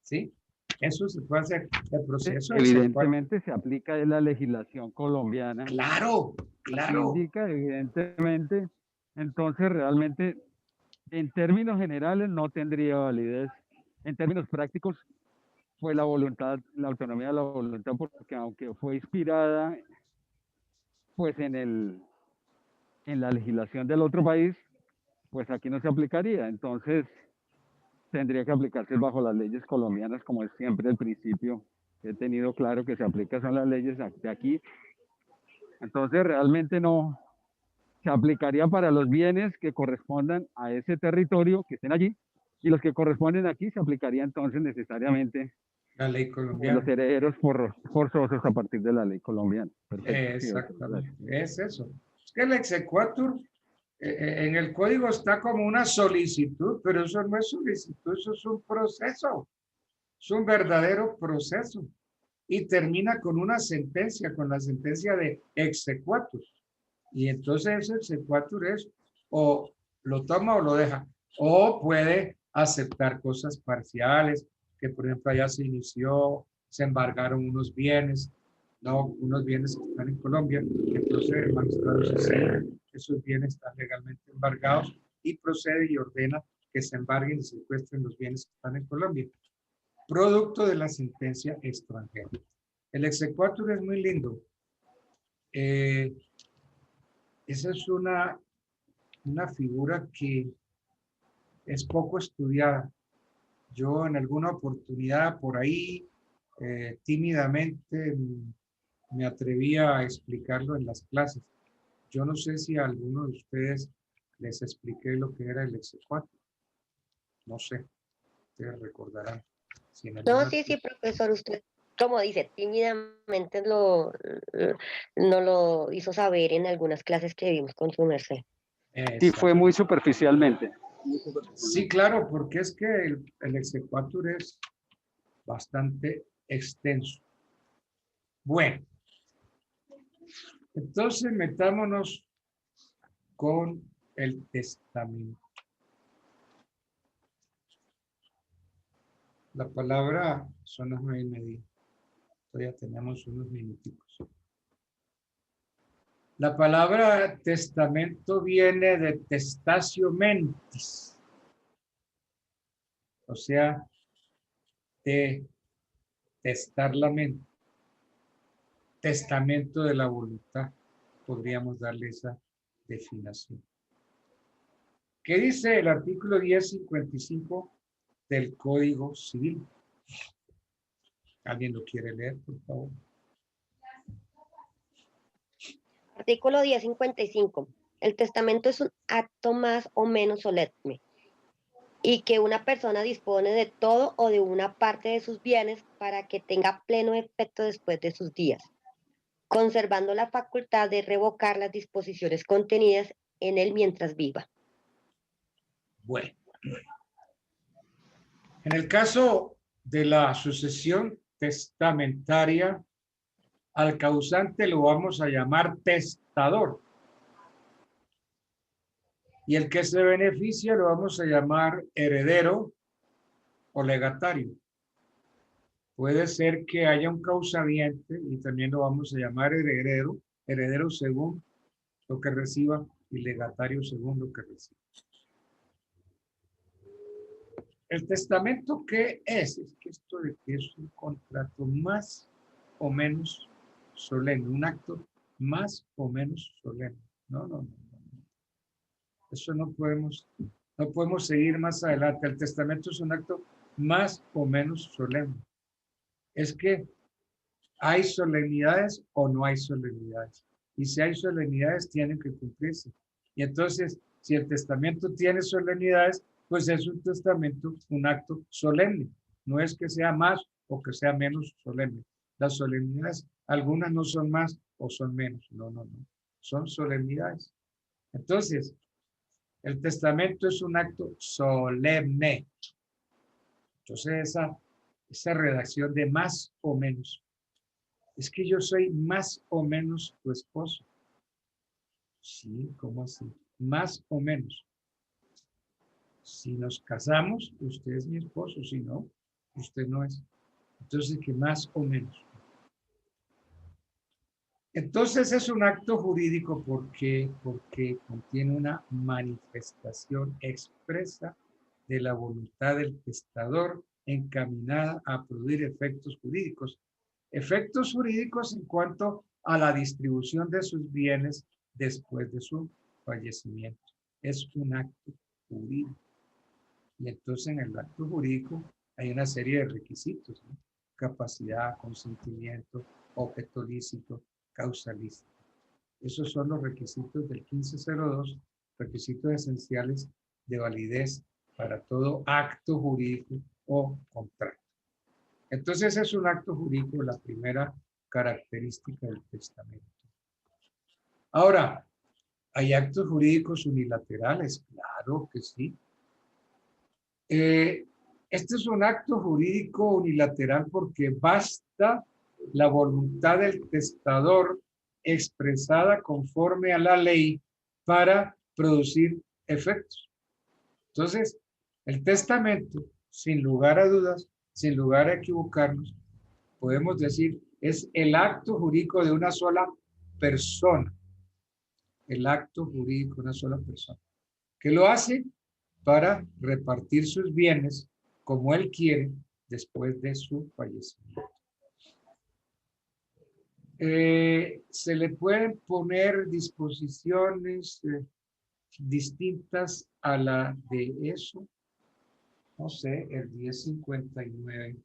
¿sí? Eso se puede hacer. El proceso evidentemente se aplica en la legislación colombiana. Claro, claro. Indica evidentemente, entonces realmente en términos generales no tendría validez. En términos prácticos fue la voluntad, la autonomía de la voluntad, porque aunque fue inspirada pues en la legislación del otro país, pues aquí no se aplicaría. Entonces tendría que aplicarse bajo las leyes colombianas, como es siempre el principio que he tenido claro que se aplica son las leyes de aquí. Entonces realmente no se aplicaría para los bienes que correspondan a ese territorio que estén allí, y los que corresponden aquí se aplicaría entonces necesariamente la ley colombiana. Los herederos forzosos a partir de la ley colombiana. Perfecto. Exactamente, sí, es eso. Es que el exequatur en el código está como una solicitud, pero eso no es solicitud, eso es un proceso. Es un verdadero proceso. Y termina con una sentencia, con la sentencia de exequatur. Y entonces ese exequatur es o lo toma o lo deja. O puede aceptar cosas parciales, que por ejemplo allá se inició, se embargaron unos bienes, no, unos bienes que están en Colombia, entonces el magistrado dice, esos bienes están legalmente embargados y procede y ordena que se embarguen y secuestren los bienes que están en Colombia, producto de la sentencia extranjera. El exequatur es muy lindo. Esa es una figura que es poco estudiada. Yo en alguna oportunidad por ahí, tímidamente, me atrevía a explicarlo en las clases. Yo no sé si a alguno de ustedes les expliqué lo que era el exequatur. No sé, ustedes recordarán. Si no, sí, profesor, usted, como dice, tímidamente no lo hizo saber en algunas clases que vimos con su merced. Y fue muy superficialmente. Sí, claro, porque es que el exequatur es bastante extenso. Bueno, entonces metámonos con el testamento. La palabra son las 9:30. Todavía tenemos unos minuticos. La palabra testamento viene de testatio mentis. O sea, de testar la mente. Testamento de la voluntad. Podríamos darle esa definición. ¿Qué dice el artículo 1055 del Código Civil? ¿Alguien lo quiere leer, por favor? Artículo 1055. El testamento es un acto más o menos solemne y que una persona dispone de todo o de una parte de sus bienes para que tenga pleno efecto después de sus días, conservando la facultad de revocar las disposiciones contenidas en él mientras viva. Bueno, en el caso de la sucesión testamentaria, al causante lo vamos a llamar testador. Y el que se beneficia lo vamos a llamar heredero o legatario. Puede ser que haya un causaviente y también lo vamos a llamar heredero según lo que reciba y legatario según lo que reciba. El testamento, ¿qué es? Es que esto de que es un contrato más o menos solemne, un acto más o menos solemne. No. Eso no podemos seguir más adelante. El testamento es un acto más o menos solemne. Es que hay solemnidades o no hay solemnidades. Y si hay solemnidades, tienen que cumplirse. Y entonces, si el testamento tiene solemnidades, pues es un testamento, un acto solemne. No es que sea más o que sea menos solemne. Las solemnidades, algunas no son más o son menos. No. Son solemnidades. Entonces, el testamento es un acto solemne. Entonces, esa redacción de más o menos. Es que yo soy más o menos tu esposo. Sí, ¿cómo así? más o menos. Si nos casamos, usted es mi esposo, si no, usted no es. Entonces, que más o menos. Entonces es un acto jurídico porque contiene una manifestación expresa de la voluntad del testador encaminada a producir efectos jurídicos. Efectos jurídicos en cuanto a la distribución de sus bienes después de su fallecimiento. Es un acto jurídico. Y entonces en el acto jurídico hay una serie de requisitos, ¿no? Capacidad, consentimiento, objeto lícito, causalista. Esos son los requisitos del 1502, requisitos esenciales de validez para todo acto jurídico o contrato. Entonces es un acto jurídico la primera característica del testamento. Ahora, ¿hay actos jurídicos unilaterales? Claro que sí. Este es un acto jurídico unilateral porque basta la voluntad del testador expresada conforme a la ley para producir efectos. Entonces, el testamento, sin lugar a dudas, sin lugar a equivocarnos, podemos decir, es el acto jurídico de una sola persona. El acto jurídico de una sola persona. Que lo hace para repartir sus bienes como él quiere después de su fallecimiento. Se le pueden poner disposiciones distintas a la de eso. No sé, el 1059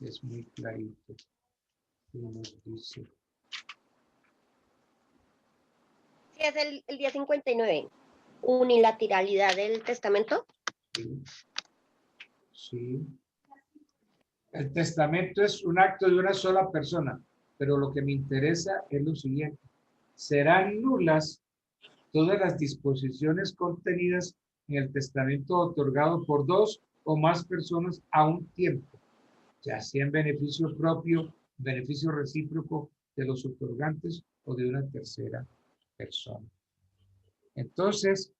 es muy clarito. Nos dice. Sí, es el 1059. Unilateralidad del testamento. Sí. Sí. El testamento es un acto de una sola persona, pero lo que me interesa es lo siguiente. Serán nulas todas las disposiciones contenidas en el testamento otorgado por dos o más personas a un tiempo, ya sea en beneficio propio, beneficio recíproco de los otorgantes o de una tercera persona. Entonces,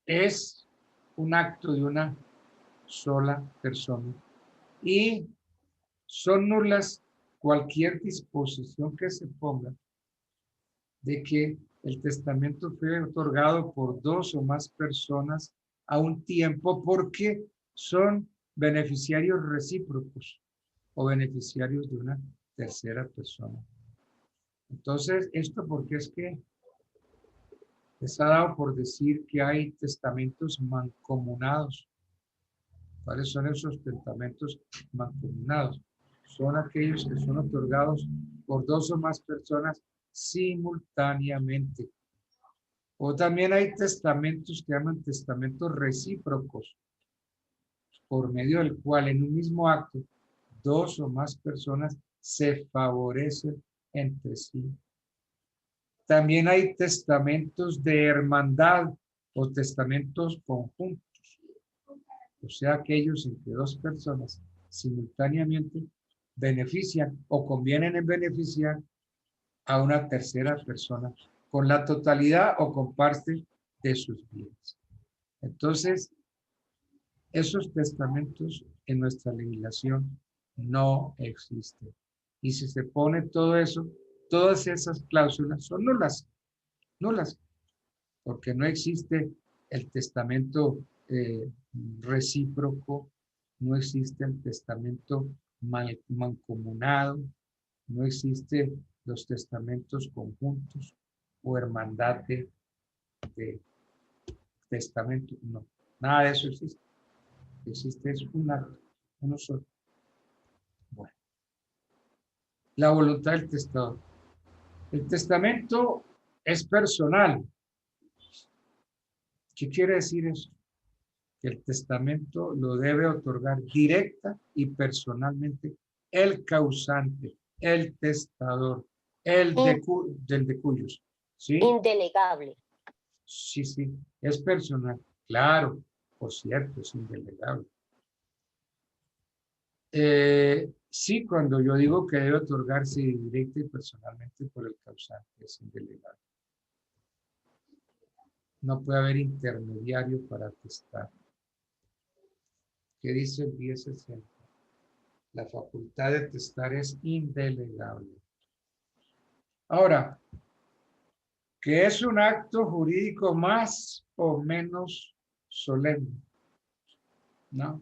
es un acto de una sola persona y son nulas cualquier disposición que se ponga de que el testamento fue otorgado por dos o más personas a un tiempo porque son beneficiarios recíprocos o beneficiarios de una tercera persona. Entonces, esto porque es que les ha dado por decir que hay testamentos mancomunados. ¿Cuáles son esos testamentos mancomunados? Son aquellos que son otorgados por dos o más personas simultáneamente. O también hay testamentos que llaman testamentos recíprocos, por medio del cual en un mismo acto dos o más personas se favorecen entre sí. También hay testamentos de hermandad o testamentos conjuntos. O sea, aquellos en que dos personas simultáneamente benefician o convienen en beneficiar a una tercera persona con la totalidad o con parte de sus bienes. Entonces, esos testamentos en nuestra legislación no existen. Y si se pone todo eso, todas esas cláusulas son nulas, porque no existe el testamento recíproco, no existe el testamento mancomunado, no existe los testamentos conjuntos o hermandad de testamento, no, nada de eso existe. Existe es un acto, uno solo. Bueno, la voluntad del testador. El testamento es personal. ¿Qué quiere decir eso? Que el testamento lo debe otorgar directa y personalmente el causante, el testador, el del de cuyos. ¿Sí? Indelegable. Sí, sí, es personal. Claro, por cierto, es indelegable. Sí, cuando yo digo que debe otorgarse directa y personalmente por el causante, es indelegable. No puede haber intermediario para atestar. ¿Qué dice el 1060? La facultad de atestar es indelegable. Ahora, ¿qué es un acto jurídico más o menos solemne? No,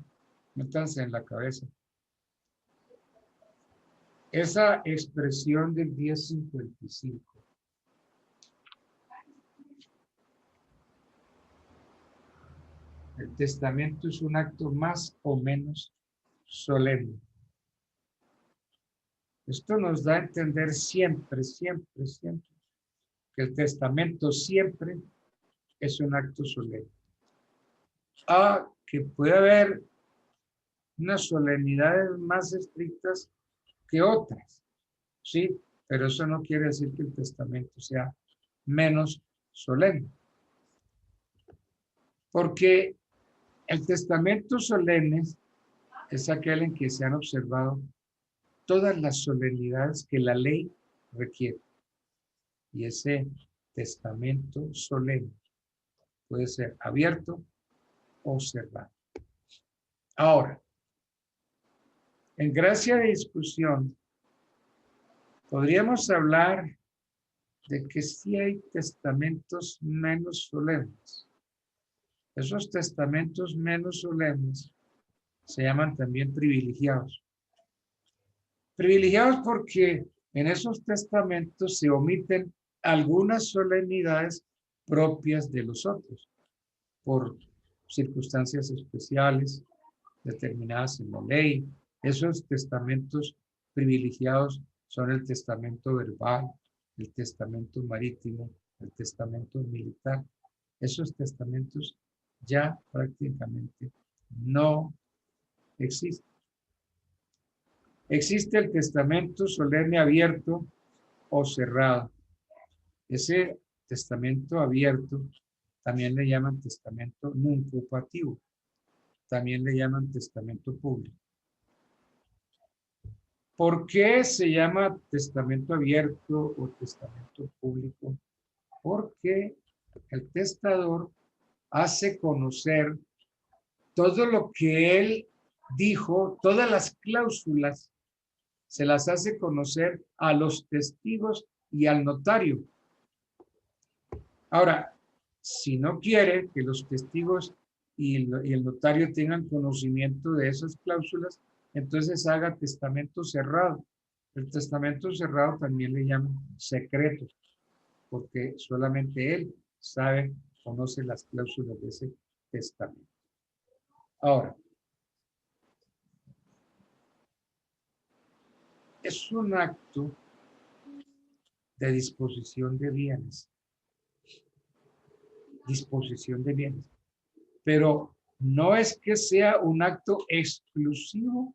métanse en la cabeza. Esa expresión del 1055. El testamento es un acto más o menos solemne. Esto nos da a entender siempre, siempre, siempre, que el testamento siempre es un acto solemne. Que puede haber unas solemnidades más estrictas que otras, ¿sí? Pero eso no quiere decir que el testamento sea menos solemne. Porque el testamento solemne es aquel en que se han observado todas las solemnidades que la ley requiere. Y ese testamento solemne puede ser abierto o cerrado. Ahora, en gracia de discusión, podríamos hablar de que sí hay testamentos menos solemnes. Esos testamentos menos solemnes se llaman también privilegiados. Privilegiados porque en esos testamentos se omiten algunas solemnidades propias de los otros, por circunstancias especiales determinadas en la ley. Esos testamentos privilegiados son el testamento verbal, el testamento marítimo, el testamento militar. Esos testamentos ya prácticamente no existen. Existe el testamento solemne abierto o cerrado. Ese testamento abierto también le llaman testamento nuncupativo. También le llaman testamento público. ¿Por qué se llama testamento abierto o testamento público? Porque el testador hace conocer todo lo que él dijo, todas las cláusulas, se las hace conocer a los testigos y al notario. Ahora, si no quiere que los testigos y el notario tengan conocimiento de esas cláusulas, entonces haga testamento cerrado. El testamento cerrado también le llaman secreto, porque solamente él sabe, conoce las cláusulas de ese testamento. Ahora, es un acto de disposición de bienes. Disposición de bienes. Pero no es que sea un acto exclusivo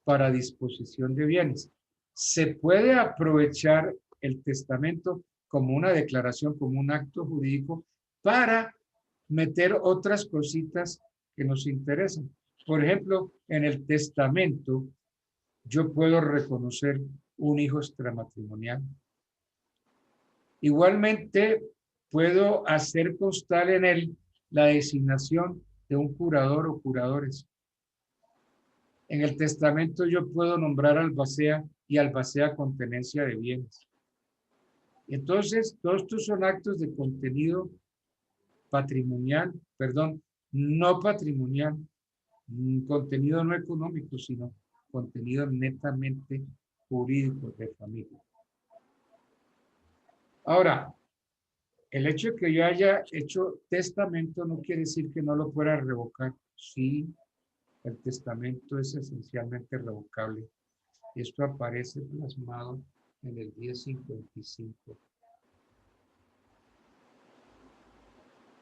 para disposición de bienes. Se puede aprovechar el testamento como una declaración, como un acto jurídico para meter otras cositas que nos interesan. Por ejemplo, en el testamento yo puedo reconocer un hijo extramatrimonial. Igualmente, puedo hacer constar en él la designación de un curador o curadores. En el testamento yo puedo nombrar albacea y albacea con tenencia de bienes. Entonces, todos estos son actos de contenido patrimonial, perdón, no patrimonial, contenido no económico, sino contenido netamente jurídico de familia. Ahora, el hecho de que yo haya hecho testamento no quiere decir que no lo pueda revocar. Sí, el testamento es esencialmente revocable. Esto aparece plasmado en el 1055.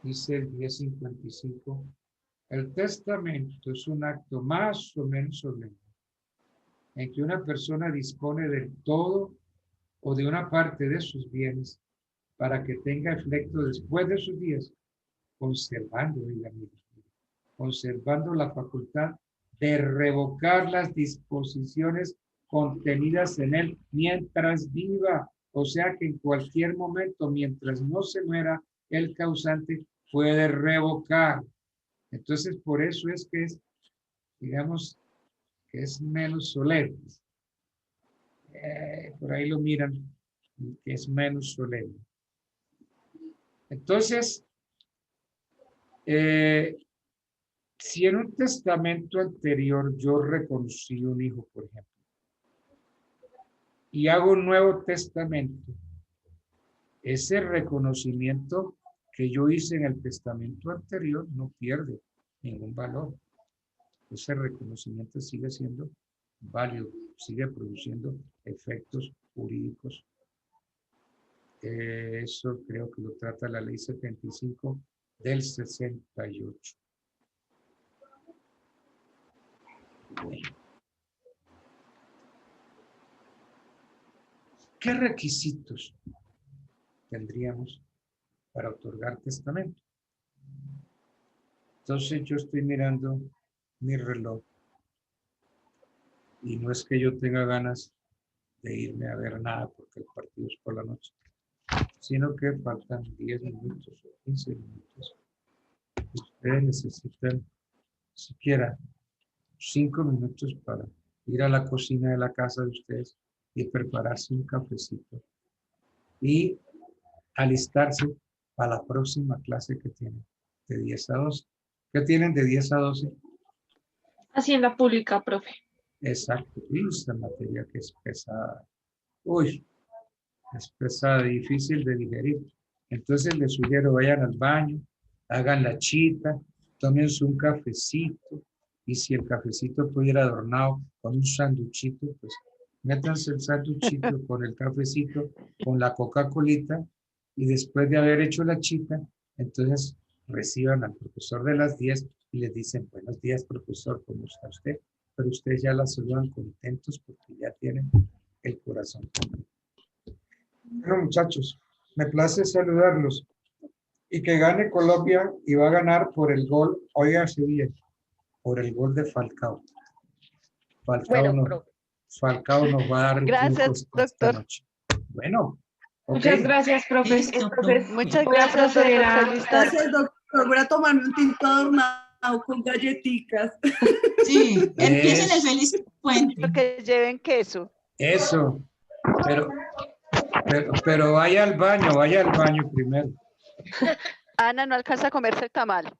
Dice el 1055, el testamento es un acto más o menos solemne en que una persona dispone del todo o de una parte de sus bienes para que tenga efecto después de sus días, conservando la facultad de revocar las disposiciones contenidas en él mientras viva. O sea que en cualquier momento, mientras no se muera el causante, puede revocar. Entonces, por eso es que es, digamos, que es menos solemne. Por ahí lo miran, que es menos solemne. Entonces, si en un testamento anterior yo reconocí un hijo, por ejemplo, y hago un nuevo testamento, ese reconocimiento que yo hice en el testamento anterior no pierde ningún valor. Ese reconocimiento sigue siendo válido, sigue produciendo efectos jurídicos. Eso creo que lo trata la ley 75 del 68. Bueno. ¿Qué requisitos tendríamos para otorgar testamento? Entonces yo estoy mirando mi reloj y no es que yo tenga ganas de irme a ver nada porque el partido es por la noche, sino que faltan 10 minutos o 15 minutos. Ustedes necesitan siquiera 5 minutos para ir a la cocina de la casa de ustedes y prepararse un cafecito y alistarse para la próxima clase que tienen de 10 a 12. ¿Qué tienen de 10 a 12? Hacienda Pública, profe. Exacto. Y esta materia que es pesada. Uy, es pesada, difícil de digerir. Entonces les sugiero, vayan al baño, hagan la chita, tómense un cafecito, y si el cafecito puede ir adornado con un sanduchito, pues métanse el sanduchito con el cafecito, con la Coca-Colita, y después de haber hecho la chita, entonces reciban al profesor de las 10 y les dicen, buenos días, profesor, ¿cómo está usted? Pero ustedes ya la saludan contentos porque ya tienen el corazón. Bueno, muchachos, me place saludarlos y que gane Colombia y va a ganar por el gol, óigase bien, por el gol de Falcao. Falcao nos va a dar el Gracias, doctor. esta noche. Bueno. Muchas Okay. gracias, profe. Entonces, muchas gracias, doctor. Gracias, doctor. Voy a tomarme un tinto adornado con galletitas. Sí, empiecen el feliz puente. Que lleven queso. Eso. Pero vaya al baño primero. Ana no alcanza a comerse el tamal.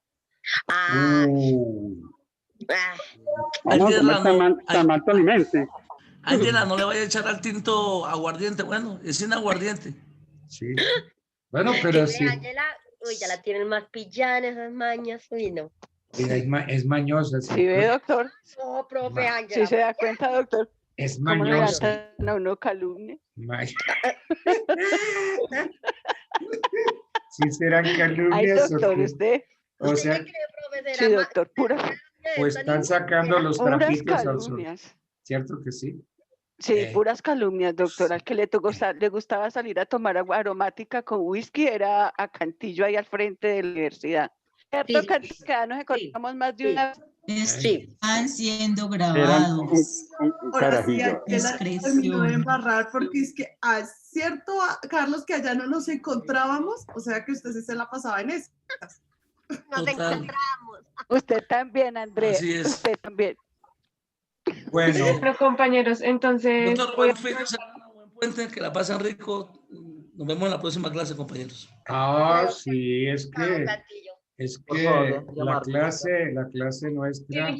Tamal tolimense. Ángela, no le vaya a echar al tinto aguardiente. Bueno, es sin aguardiente. Sí. Bueno, pero sí. Ángela, uy, ya la tienen más pillada en esas mañas, uy, no. Es mañosa. ¿Sí ve, doctor? No, profe Ángela. ¿Sí se da cuenta, doctor? Es mañosa. ¿Cómo le a uno calumnia? Sí serán calumnias. Ay, doctor, ¿usted? O sea, sí, doctor, pura. Pues están sacando los trapitos al sol. ¿Cierto que sí? Sí, puras calumnias, doctor. Al que le gustaba salir a tomar agua aromática con whisky era a Cantillo ahí al frente de la universidad. ¿Cierto, Cantillo? Que nos encontramos más de una vez. Están siendo grabados. Ahora sí, terminó de embarrar porque es que, cierto, Carlos, que allá no nos encontrábamos, o sea que usted se la pasaba en eso. Nos encontramos. Usted también, Andrea. Así es. Usted también. Bueno. Bueno, compañeros, entonces... Doctor, buen fin de semana, buen puente, que la pasen rico. Nos vemos en la próxima clase, compañeros. Sí, es que la clase nuestra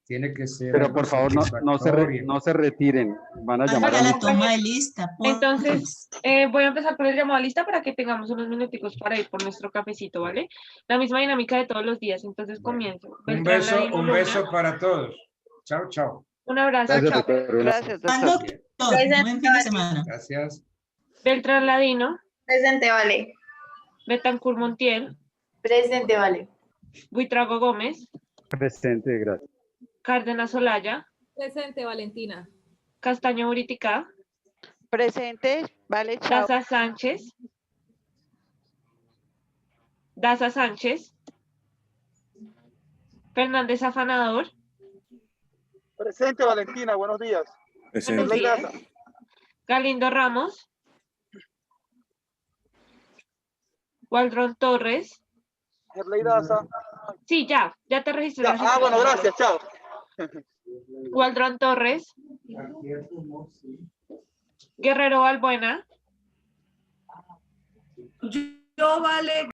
tiene que ser. Pero por favor, no se retiren. Van a llamar a la toma de lista. Entonces, voy a empezar con el llamado a lista para que tengamos unos minuticos para ir por nuestro cafecito, ¿vale? La misma dinámica de todos los días, entonces comienzo. Un beso para todos. Chao, chao. Un abrazo. Gracias, doctor. Buen fin de semana. Gracias. Beltrán Ladino. Presente, vale. Betancourt Montiel. Presente, vale. Buitrago Gómez. Presente, gracias. Cárdenas Olaya. Presente, Valentina. Castaño Buritica. Presente, vale, chao. Daza Sánchez. Daza Sánchez. Fernández Afanador. Presente, Valentina, buenos días. Buenos días. Galindo Ramos. Waldron Torres. Gerley Daza. Sí, ya te registré. Bueno, gracias, chao. Waldron Torres. Guerrero Balbuena. Yo, Vale.